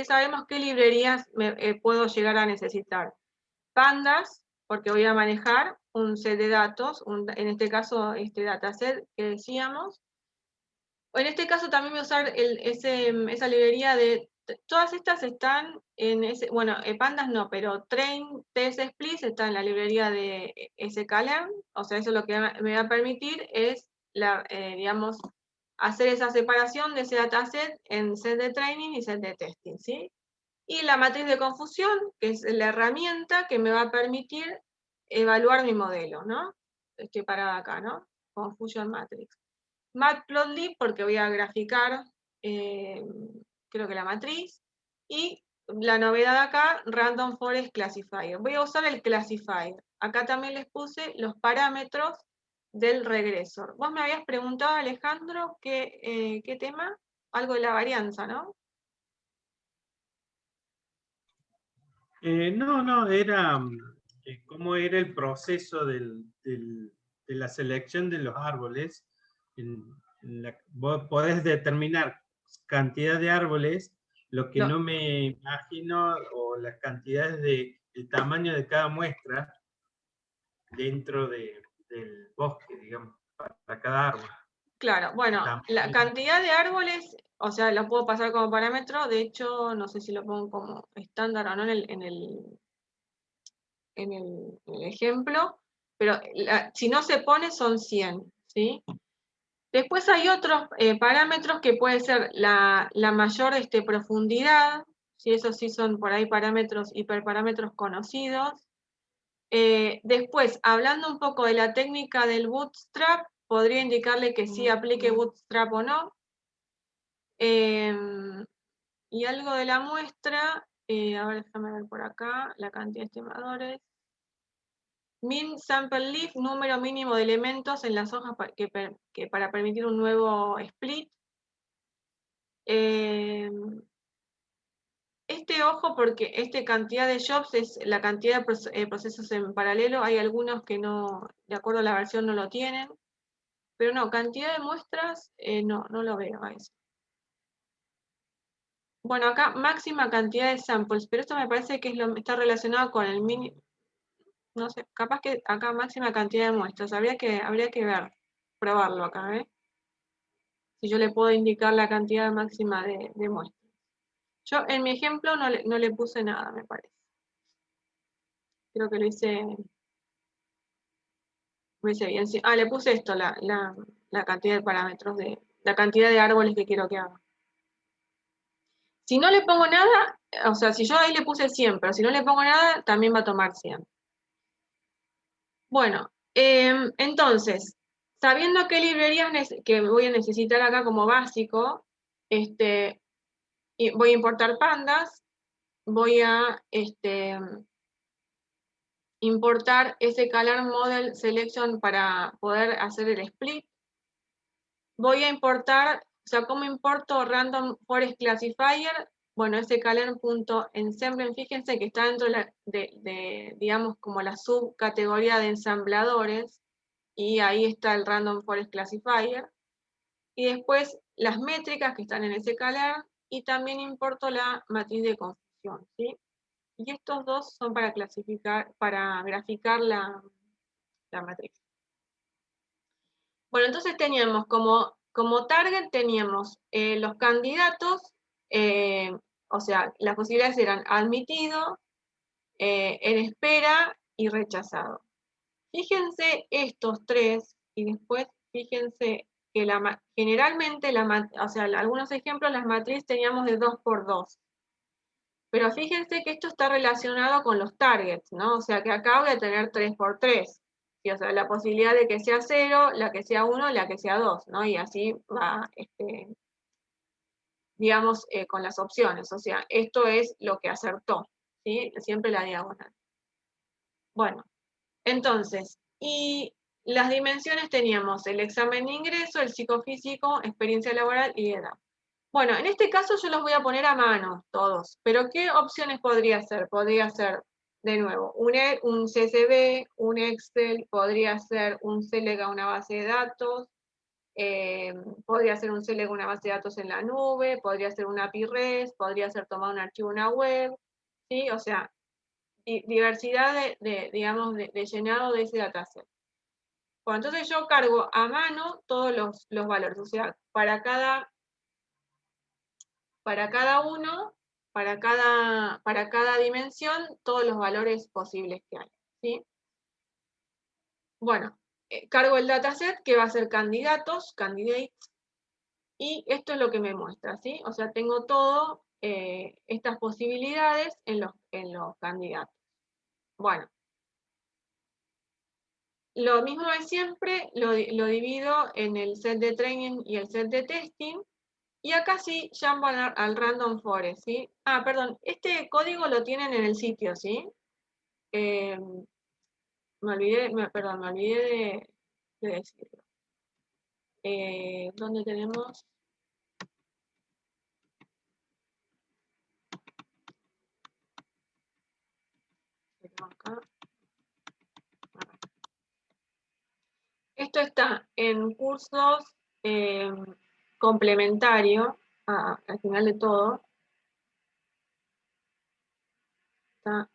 sabemos? ¿Qué librerías puedo llegar a necesitar? Pandas, porque voy a manejar un set de datos, en este caso, este dataset que decíamos. En este caso también voy a usar esa librería todas estas están en bueno, Pandas no, pero Train TS-Split está en la librería de sklearn, o sea, eso lo que me va a permitir es, digamos, hacer esa separación de ese dataset en set de training y set de testing, ¿sí? Y la matriz de confusión, que es la herramienta que me va a permitir evaluar mi modelo, ¿no? Estoy parada acá, ¿no? Confusion Matrix. Matplotlib, porque voy a graficar, creo que la matriz, y la novedad acá, Random Forest Classifier. Voy a usar el classifier. Acá también les puse los parámetros del regresor. Vos me habías preguntado, Alejandro, ¿qué tema? Algo de la varianza, ¿no? No, era cómo era el proceso de la selección de los árboles. Vos podés determinar cantidad de árboles, lo que no me imagino, o las cantidades el tamaño de cada muestra dentro del bosque, digamos, para cada árbol. Claro, bueno, la cantidad de árboles, o sea, la puedo pasar como parámetro, de hecho, no sé si lo pongo como estándar o no en el ejemplo, pero si no se pone son 100, ¿sí? Después hay otros parámetros que puede ser la mayor profundidad, ¿sí? Esos sí son por ahí parámetros, hiperparámetros conocidos. Después, hablando un poco de la técnica del bootstrap, podría indicarle que sí aplique bootstrap o no. Y algo de la muestra, a ver, déjame ver por acá, la cantidad de estimadores. Min sample leaf, número mínimo de elementos en las hojas para permitir un nuevo split. Ojo, porque cantidad de jobs es la cantidad de procesos en paralelo. Hay algunos que no, de acuerdo a la versión, no lo tienen. Pero no, cantidad de muestras, no lo veo a eso. Bueno, acá máxima cantidad de samples, pero esto me parece que está relacionado con el mínimo. No sé, capaz que acá máxima cantidad de muestras. Habría que ver, probarlo acá, ¿eh? Si yo le puedo indicar la cantidad máxima de muestras. Yo en mi ejemplo no le puse nada, me parece. Creo que lo hice bien. Sí. Ah, le puse esto, la cantidad de parámetros, la cantidad de árboles que quiero que haga. Si no le pongo nada, o sea, si yo ahí le puse 100, pero si no le pongo nada, también va a tomar 100. Bueno, entonces, sabiendo qué librerías que voy a necesitar acá como básico, voy a importar pandas, voy a importar sklearn model selection para poder hacer el split. Voy a importar, o sea, ¿cómo importo random forest classifier? Bueno, sklearn.ensemble, fíjense que está dentro digamos, como la subcategoría de ensambladores. y ahí está el Random Forest Classifier. Y después las métricas que están en sklearn, y también importo la matriz de confusión, ¿sí? Y estos dos son para clasificar, para graficar la matriz. Bueno, entonces teníamos como target, teníamos los candidatos, o sea, las posibilidades eran admitido, en espera y rechazado. Fíjense estos tres, y después fíjense que generalmente, o sea, algunos ejemplos, las matrices teníamos de 2×2. Pero fíjense que esto está relacionado con los targets, ¿no? O sea, que acá voy a tener 3×3. ¿Sí? O sea, la posibilidad de que sea 0, la que sea 1, la que sea 2, ¿no? Y así va, digamos, con las opciones. O sea, esto es lo que acertó, ¿sí? Siempre la diagonal. Bueno, entonces, y las dimensiones teníamos el examen de ingreso, el psicofísico, experiencia laboral y edad. Bueno, en este caso yo los voy a poner a mano todos, pero ¿qué opciones podría ser? Podría ser, de nuevo, un CSV, un Excel, podría ser un CELEG a una base de datos, podría ser un CELEG a una base de datos en la nube, podría ser un API REST, podría ser tomar un archivo en una web, ¿sí? O sea, diversidad digamos, de llenado de ese dataset. Bueno, entonces yo cargo a mano todos los valores, o sea, para cada uno, para cada dimensión, todos los valores posibles que hay, ¿sí? Bueno, cargo el dataset que va a ser candidatos, candidates, y esto es lo que me muestra, ¿sí? O sea, tengo todo estas posibilidades en los candidatos. Bueno, lo mismo de siempre, lo divido en el set de training y el set de testing. Y acá sí llamo al Random Forest, ¿sí? Ah, perdón, este código lo tienen en el sitio, ¿sí? Me olvidé de decirlo. ¿Dónde tenemos? Acá. Esto está en cursos complementarios, al final de todo. Está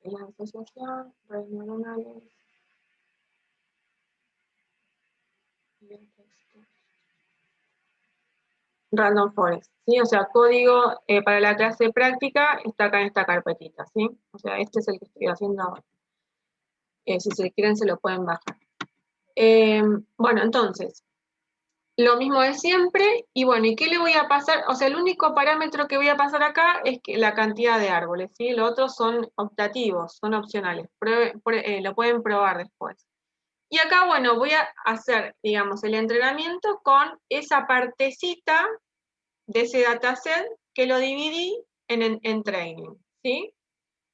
la asociación, redes neuronales y el texto. Random Forest, ¿sí? O sea, código para la clase práctica está acá en esta carpetita, ¿sí? O sea, este es el que estoy haciendo ahora. Si se quieren, se lo pueden bajar. Bueno, entonces, lo mismo de siempre, y bueno, ¿y qué le voy a pasar? O sea, el único parámetro que voy a pasar acá es la cantidad de árboles, ¿sí? Los otros son optativos, son opcionales, lo pueden probar después. Y acá, bueno, voy a hacer, digamos, el entrenamiento con esa partecita de ese dataset que lo dividí en training, ¿sí?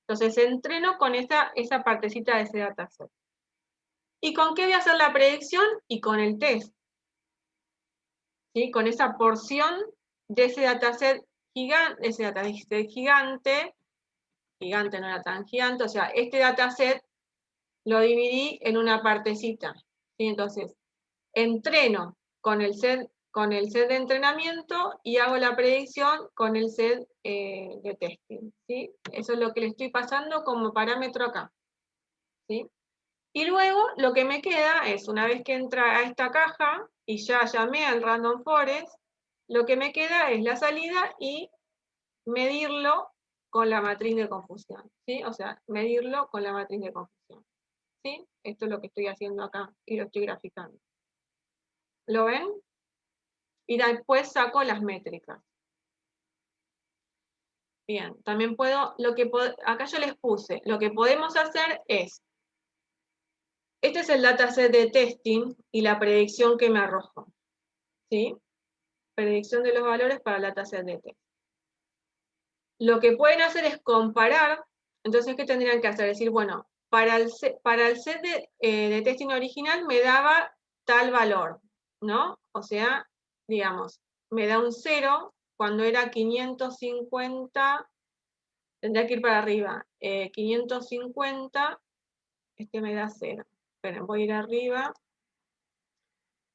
Entonces entreno con esa partecita de ese dataset. ¿Y con qué voy a hacer la predicción? Y con el test, ¿sí? Con esa porción de ese dataset gigante, gigante no era tan gigante, o sea, este dataset lo dividí en una partecita, ¿sí? Entonces, entreno con el set de entrenamiento y hago la predicción con el set de testing, ¿sí? Eso es lo que le estoy pasando como parámetro acá, ¿sí? Y luego lo que me queda es, una vez que entra a esta caja y ya llamé al Random Forest, lo que me queda es la salida y medirlo con la matriz de confusión, ¿sí? O sea, medirlo con la matriz de confusión, ¿sí? Esto es lo que estoy haciendo acá y lo estoy graficando. ¿Lo ven? Y después saco las métricas. Bien, también puedo, acá yo les puse, lo que podemos hacer es, este es el dataset de testing y la predicción que me arrojó, ¿sí? Predicción de los valores para el dataset de test. Lo que pueden hacer es comparar, entonces, ¿qué tendrían que hacer? Decir, bueno, para el set de testing original me daba tal valor, ¿no? O sea, digamos, me da un 0 cuando era 550, tendría que ir para arriba, 550, este me da 0. Esperen, voy a ir arriba,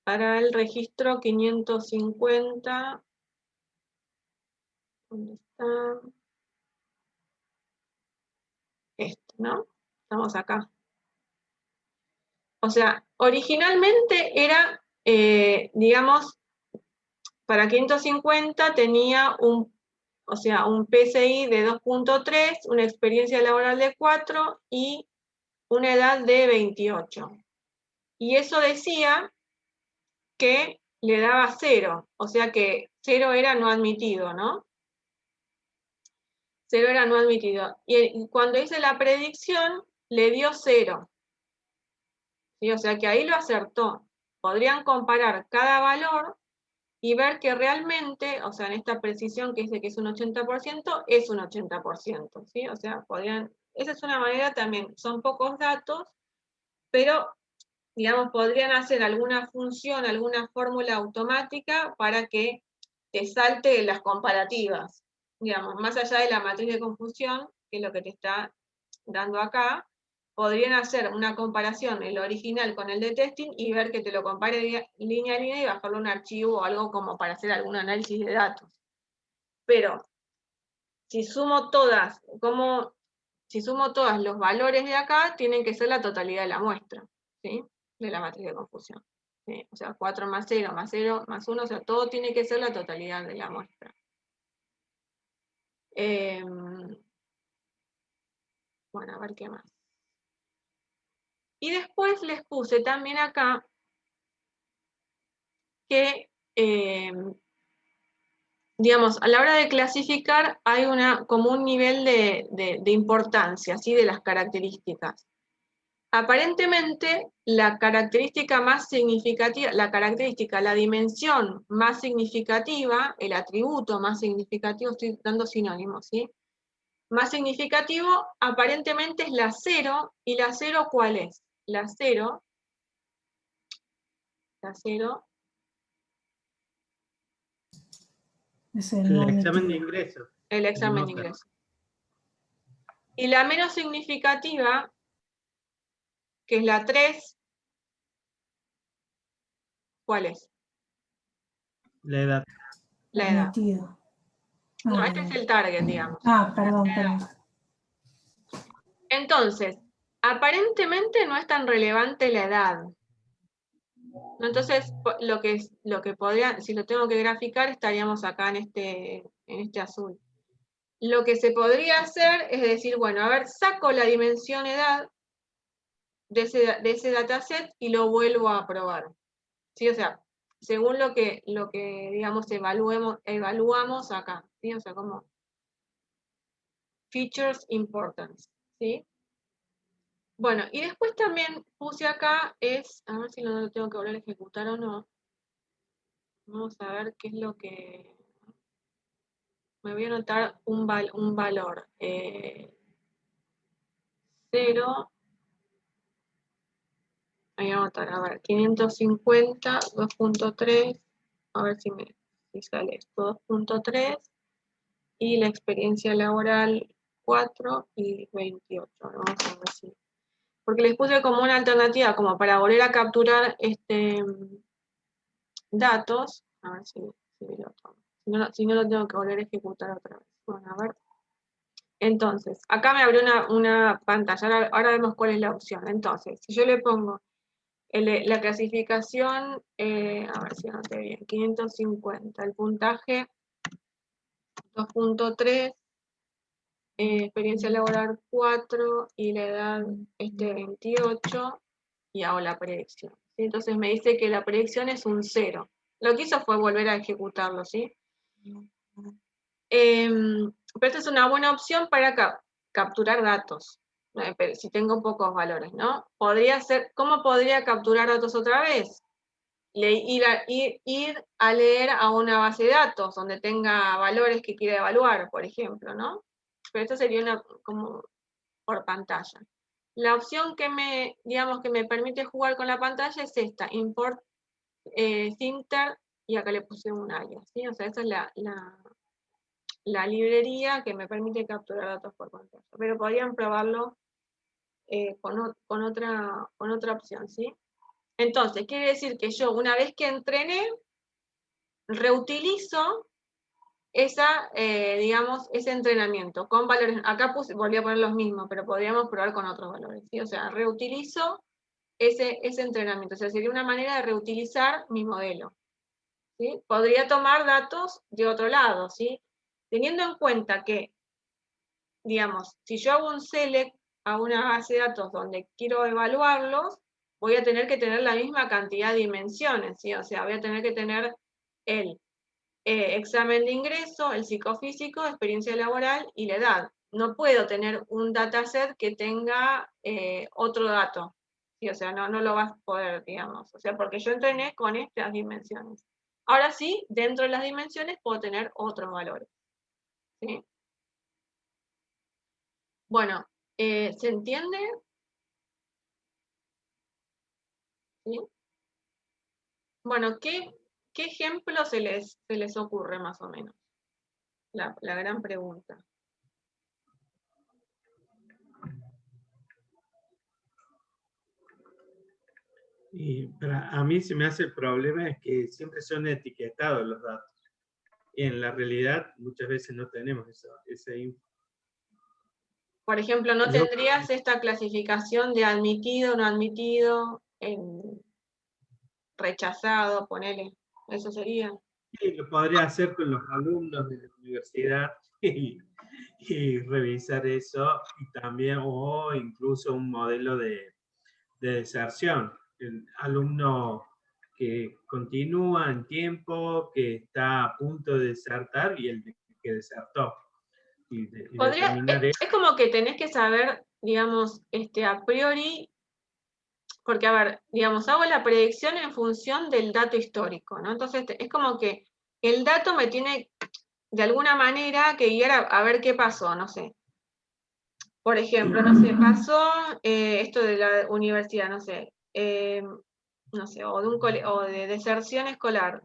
para el registro 550, ¿dónde está? Este, ¿no? Estamos acá. O sea, originalmente era, digamos, para 550 tenía un PCI de 2.3, una experiencia laboral de 4 y una edad de 28. Y eso decía que le daba 0, o sea que 0 era no admitido, ¿no? 0 era no admitido. Y cuando hice la predicción, le dio 0. ¿Sí? O sea que ahí lo acertó. Podrían comparar cada valor y ver que realmente, o sea, en esta precisión que dice que es un 80%, es un 80%, ¿sí? O sea, esa es una manera también, son pocos datos, pero, digamos, podrían hacer alguna función, alguna fórmula automática para que te salte las comparativas, digamos, más allá de la matriz de confusión, que es lo que te está dando acá, podrían hacer una comparación, el original con el de testing, y ver que te lo compare línea a línea y bajarlo a un archivo o algo como para hacer algún análisis de datos. Pero, si sumo todas, los valores de acá, tienen que ser la totalidad de la muestra, ¿sí? De la matriz de confusión. ¿Sí? O sea, 4 más 0, más 0, más 1, o sea, todo tiene que ser la totalidad de la muestra. Bueno, a ver qué más. Y después les puse también acá que, digamos, a la hora de clasificar hay como un nivel de importancia, ¿sí? De las características. Aparentemente, la característica más significativa, la dimensión más significativa, el atributo más significativo, estoy dando sinónimos, ¿sí? Más significativo, aparentemente es la 0, y la 0, ¿cuál es? La 0 Es el examen de ingreso. El examen de ingreso. Y la menos significativa, que es la 3, ¿cuál es? La edad. La edad. Admitido. No, este es el target, digamos. Perdón. Entonces, aparentemente no es tan relevante la edad. Entonces, lo que podría, si lo tengo que graficar, estaríamos acá en este azul. Lo que se podría hacer es decir, bueno, a ver, saco la dimensión edad de ese dataset y lo vuelvo a probar. ¿Sí? O sea, según lo que digamos, evaluamos acá. ¿Sí? O sea, como features importance. ¿Sí? Bueno, y después también puse acá a ver si no lo tengo que volver a ejecutar o no. Vamos a ver qué es lo que... Me voy a anotar un valor. 0. Voy a anotar, a ver, 550, 2.3. A ver si sale esto, 2.3. Y la experiencia laboral 4 y 28. Vamos a ver si... Porque les puse como una alternativa, como para volver a capturar datos. A ver si lo tomo. Si no lo tengo que volver a ejecutar otra vez. Bueno, a ver. Entonces, acá me abrió una pantalla. Ahora vemos cuál es la opción. Entonces, si yo le pongo la clasificación, a ver si anoté bien, 550, el puntaje 2.3, experiencia laboral 4 y la edad 28, y hago la predicción. ¿Sí? Entonces me dice que la predicción es un 0. Lo que hizo fue volver a ejecutarlo, ¿sí? Pero esta es una buena opción para capturar datos, pero si tengo pocos valores, ¿no? ¿Cómo podría capturar datos otra vez? Ir a leer a una base de datos donde tenga valores que quiera evaluar, por ejemplo, ¿no? Pero esto sería como por pantalla. La opción que me, digamos, que me permite jugar con la pantalla es esta, import Thinter, y acá le puse un alias, ¿sí? O sea, esa es la librería que me permite capturar datos por pantalla. Pero podrían probarlo con otra opción, ¿sí? Entonces, quiere decir que yo, una vez que entrené, reutilizo digamos, ese entrenamiento con valores. Acá volví a poner los mismos, pero podríamos probar con otros valores, ¿sí? O sea, reutilizo ese entrenamiento. O sea, sería una manera de reutilizar mi modelo, ¿sí? Podría tomar datos de otro lado, ¿sí? Teniendo en cuenta que, digamos, si yo hago un select a una base de datos donde quiero evaluarlos, voy a tener que tener la misma cantidad de dimensiones, ¿sí? O sea, voy a tener que tener el examen de ingreso, el psicofísico, experiencia laboral y la edad. No puedo tener un dataset que tenga otro dato, ¿sí? O sea, no lo vas a poder, digamos, o sea, porque yo entrené con estas dimensiones. Ahora sí, dentro de las dimensiones puedo tener otros valores, ¿sí? Bueno, ¿se entiende? ¿Sí? Bueno, ¿qué ejemplo se les ocurre más o menos? La gran pregunta. Y a mí se me hace el problema es que siempre son etiquetados los datos. Y en la realidad muchas veces no tenemos esa info. Por ejemplo, no tendrías esta clasificación de admitido, no admitido, rechazado, ponele. Eso sería. Sí, lo podría hacer con los alumnos de la universidad y revisar eso, y también, o incluso un modelo de deserción. El alumno que continúa en tiempo, que está a punto de desertar, y el que desertó. Y determinar es como que tenés que saber, digamos, a priori, porque, a ver, digamos, hago la predicción en función del dato histórico, ¿no? Entonces, es como que el dato me tiene, de alguna manera, que guiar a ver qué pasó, no sé. Por ejemplo, no sé, pasó esto de la universidad, no sé, o de deserción escolar.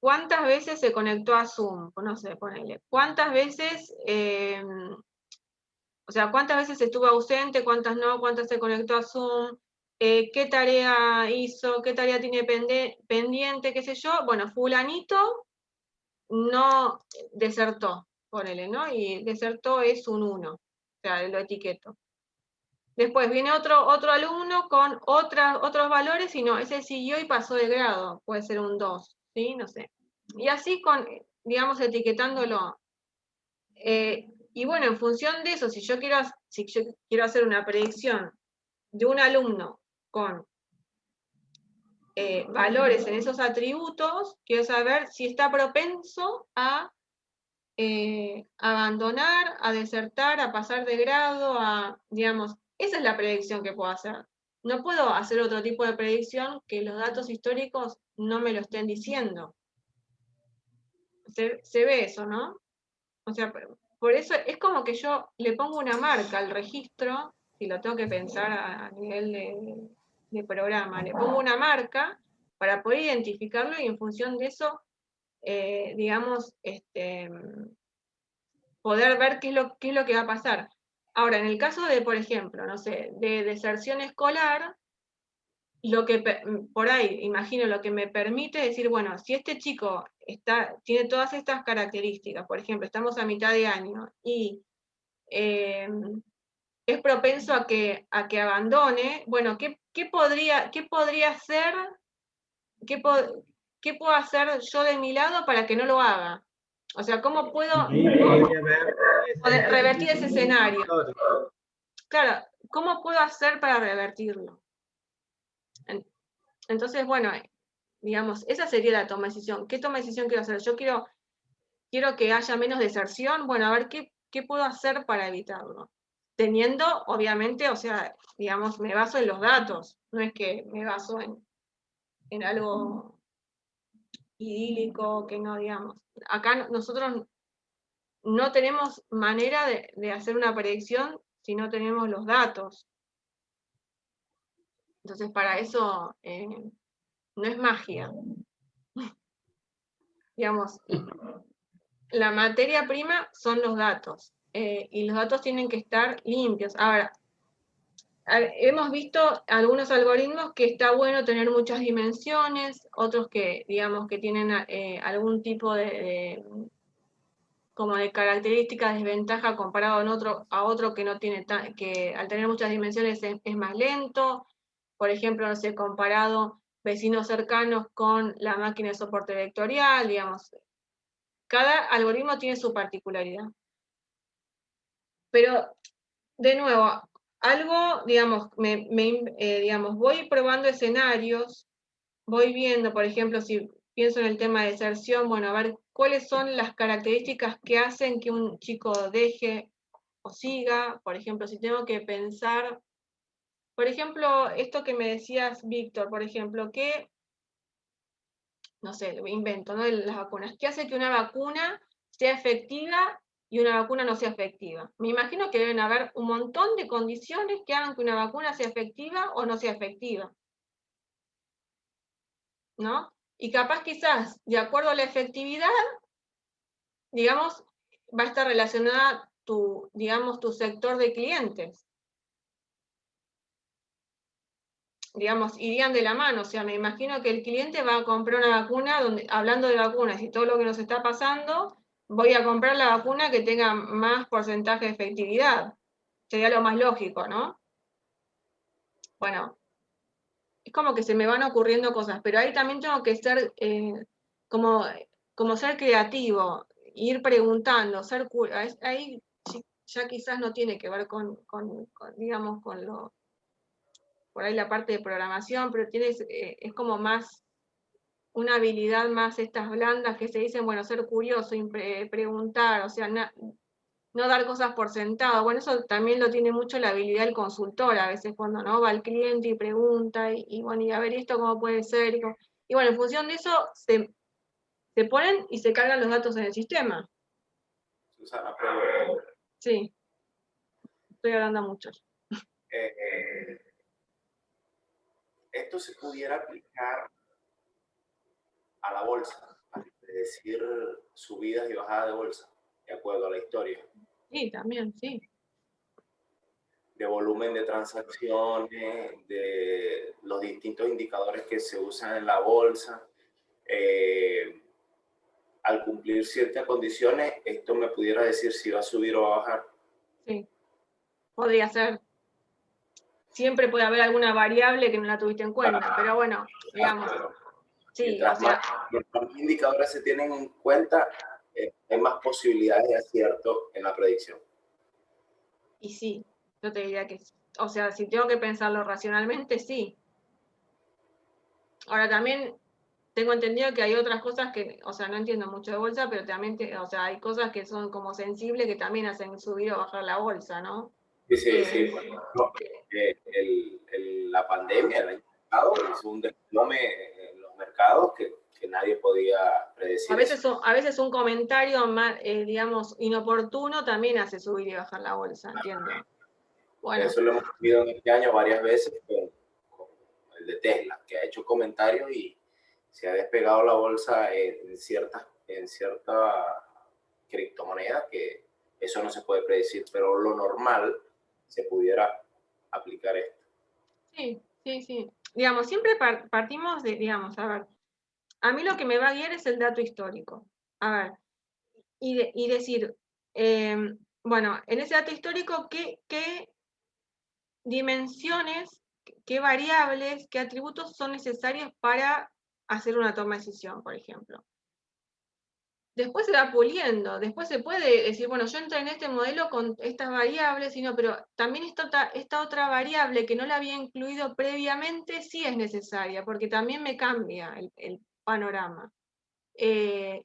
¿Cuántas veces se conectó a Zoom? No sé, ponele. ¿Cuántas veces, o sea, cuántas veces estuvo ausente, cuántas no, cuántas se conectó a Zoom? ¿Qué tarea hizo? ¿Qué tarea tiene pendiente? ¿Qué sé yo? Bueno, fulanito no desertó, ponele, ¿no? Y desertó es un 1, o sea, lo etiqueto. Después viene otro alumno con otros valores y no, ese siguió y pasó de grado, puede ser un 2, ¿sí? No sé. Y así digamos, etiquetándolo. Y bueno, en función de eso, si yo quiero hacer una predicción de un alumno con valores en esos atributos, quiero saber si está propenso a abandonar, a desertar, a pasar de grado, digamos, esa es la predicción que puedo hacer. No puedo hacer otro tipo de predicción que los datos históricos no me lo estén diciendo. Se ve eso, ¿no? O sea, por eso es como que yo le pongo una marca al registro, si lo tengo que pensar a nivel de programa, le pongo una marca para poder identificarlo y en función de eso, digamos, poder ver qué es lo que va a pasar. Ahora, en el caso de, por ejemplo, no sé, de deserción escolar, lo que por ahí, imagino, lo que me permite decir, bueno, si este chico tiene todas estas características, por ejemplo, estamos a mitad de año y es propenso a que abandone, bueno, ¿qué podría hacer? ¿Qué puedo hacer yo de mi lado para que no lo haga? O sea, ¿cómo puedo revertir ese escenario? Claro, ¿cómo puedo hacer para revertirlo? Entonces, bueno, digamos, esa sería la toma de decisión. ¿Qué toma de decisión quiero hacer? Yo quiero que haya menos deserción. Bueno, a ver, ¿qué puedo hacer para evitarlo? Teniendo, obviamente, o sea, digamos, me baso en los datos. No es que me baso en algo idílico, que no, digamos. Acá nosotros no tenemos manera de hacer una predicción si no tenemos los datos. Entonces, para eso no es magia. Digamos, la materia prima son los datos, y los datos tienen que estar limpios. Ahora, hemos visto algunos algoritmos que está bueno tener muchas dimensiones, otros que, digamos, que tienen algún tipo como de características, desventaja comparado a otro que no tiene que al tener muchas dimensiones es más lento. Por ejemplo, no sé, comparado vecinos cercanos con la máquina de soporte vectorial, digamos. Cada algoritmo tiene su particularidad. Pero, de nuevo, algo, digamos, digamos, voy probando escenarios, voy viendo, por ejemplo, si pienso en el tema de deserción, bueno, a ver cuáles son las características que hacen que un chico deje o siga. Por ejemplo, si tengo que pensar, por ejemplo, esto que me decías, Víctor, por ejemplo, que, no sé, me invento, ¿no? De las vacunas, ¿qué hace que una vacuna sea efectiva y una vacuna no sea efectiva? Me imagino que deben haber un montón de condiciones que hagan que una vacuna sea efectiva o no sea efectiva, ¿no? Y capaz quizás, de acuerdo a la efectividad, digamos, va a estar relacionada digamos, tu sector de clientes. Digamos, irían de la mano. O sea, me imagino que el cliente va a comprar una vacuna, hablando de vacunas y todo lo que nos está pasando, voy a comprar la vacuna que tenga más porcentaje de efectividad. Sería lo más lógico, ¿no? Bueno, es como que se me van ocurriendo cosas, pero ahí también tengo que ser como ser creativo, ir preguntando, ahí ya quizás no tiene que ver digamos, por ahí la parte de programación, pero es como más una habilidad más estas blandas que se dicen, bueno, ser curioso, preguntar, o sea, no dar cosas por sentado. Bueno, eso también lo tiene mucho la habilidad del consultor, a veces cuando no va el cliente y pregunta, y bueno, y a ver esto cómo puede ser, y bueno, en función de eso se ponen y se cargan los datos en el sistema. Susana, Sí, estoy hablando mucho. Esto se pudiera aplicar a la bolsa, es decir, subidas y bajadas de bolsa, de acuerdo a la historia. Sí, también, sí. De volumen de transacciones, de los distintos indicadores que se usan en la bolsa. Al cumplir ciertas condiciones, esto me pudiera decir si va a subir o va a bajar. Sí, podría ser. Siempre puede haber alguna variable que no la tuviste en cuenta, pero bueno, digamos, sí, mientras más indicadores se tienen en cuenta, hay más posibilidades de acierto en la predicción. Y sí, yo te diría que sí. O sea, si tengo que pensarlo racionalmente, sí. Ahora también tengo entendido que hay otras cosas que, o sea, no entiendo mucho de bolsa, pero también, o sea, hay cosas que son como sensibles que también hacen subir o bajar la bolsa, ¿no? Sí. No, la pandemia el año pasado hizo un desplome en los mercados que nadie podía predecir. A veces un comentario más, digamos, inoportuno también hace subir y bajar la bolsa, entiendo. Bueno. Eso lo hemos visto en este año varias veces con el de Tesla, que ha hecho comentarios y se ha despegado la bolsa en cierta criptomoneda, que eso no se puede predecir, pero lo normal se pudiera aplicar esto. Sí. Digamos, siempre partimos de, digamos, a ver, a mí lo que me va a guiar es el dato histórico. A ver, y decir, bueno, en ese dato histórico, ¿qué dimensiones, qué variables, qué atributos son necesarios para hacer una toma de decisión, por ejemplo? Después se va puliendo, después se puede decir, bueno, yo entré en este modelo con estas variables, pero también esta otra variable que no la había incluido previamente sí es necesaria, porque también me cambia el panorama. Y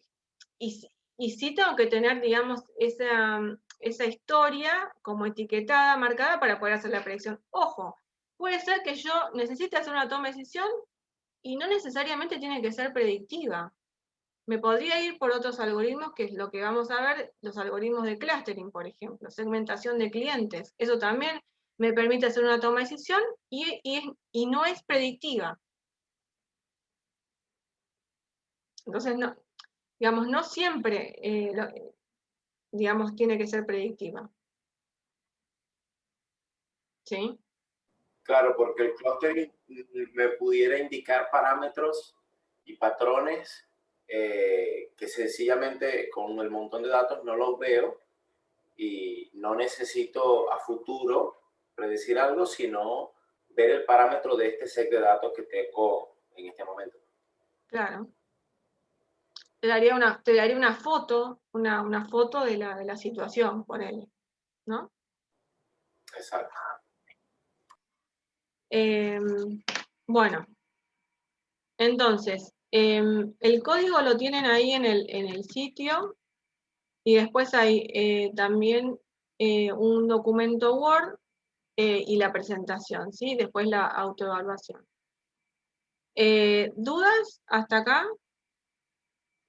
sí tengo que tener, digamos, esa historia como etiquetada, marcada, para poder hacer la predicción. Ojo, puede ser que yo necesite hacer una toma de decisión y no necesariamente tiene que ser predictiva. Me podría ir por otros algoritmos, que es lo que vamos a ver, los algoritmos de clustering, por ejemplo, segmentación de clientes. Eso también me permite hacer una toma de decisión y no es predictiva. Entonces, no, digamos, no siempre, digamos, tiene que ser predictiva. ¿Sí? Claro, porque el clustering me pudiera indicar parámetros y patrones que sencillamente con el montón de datos no los veo y no necesito a futuro predecir algo, sino ver el parámetro de este set de datos que tengo en este momento. Claro. Te daría una foto, una foto de la situación, ponele, ¿no? Exacto. Bueno, entonces, el código lo tienen ahí en el sitio y después hay también un documento Word y la presentación, ¿sí? Después la autoevaluación. ¿Dudas hasta acá?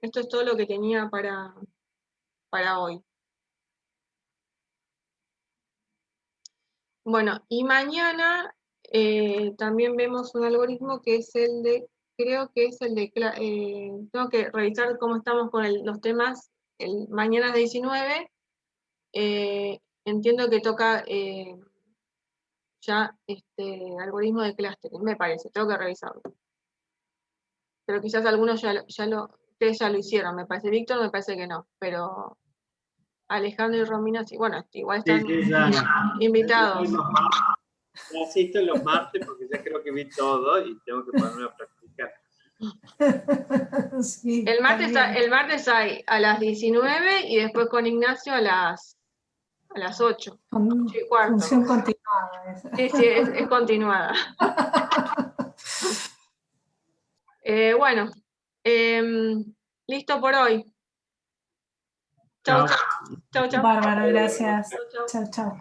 Esto es todo lo que tenía para hoy. Bueno, y mañana también vemos un algoritmo que es el de, creo que es el de, tengo que revisar cómo estamos con los temas, mañana es 19, entiendo que toca ya algoritmo de clustering, me parece, tengo que revisarlo. Pero quizás algunos ustedes ya lo hicieron, me parece. Víctor me parece que no, pero Alejandro y Romina sí, bueno, igual están invitados. Ya asisto los martes porque ya creo que vi todo y tengo que ponerme a practicar. Sí, El martes hay a las 19 y después con Ignacio a las 8. Función continuada. Esa. Sí, es continuada. Bueno, listo por hoy. Chau, chau. Bárbara, gracias. Chau, chau.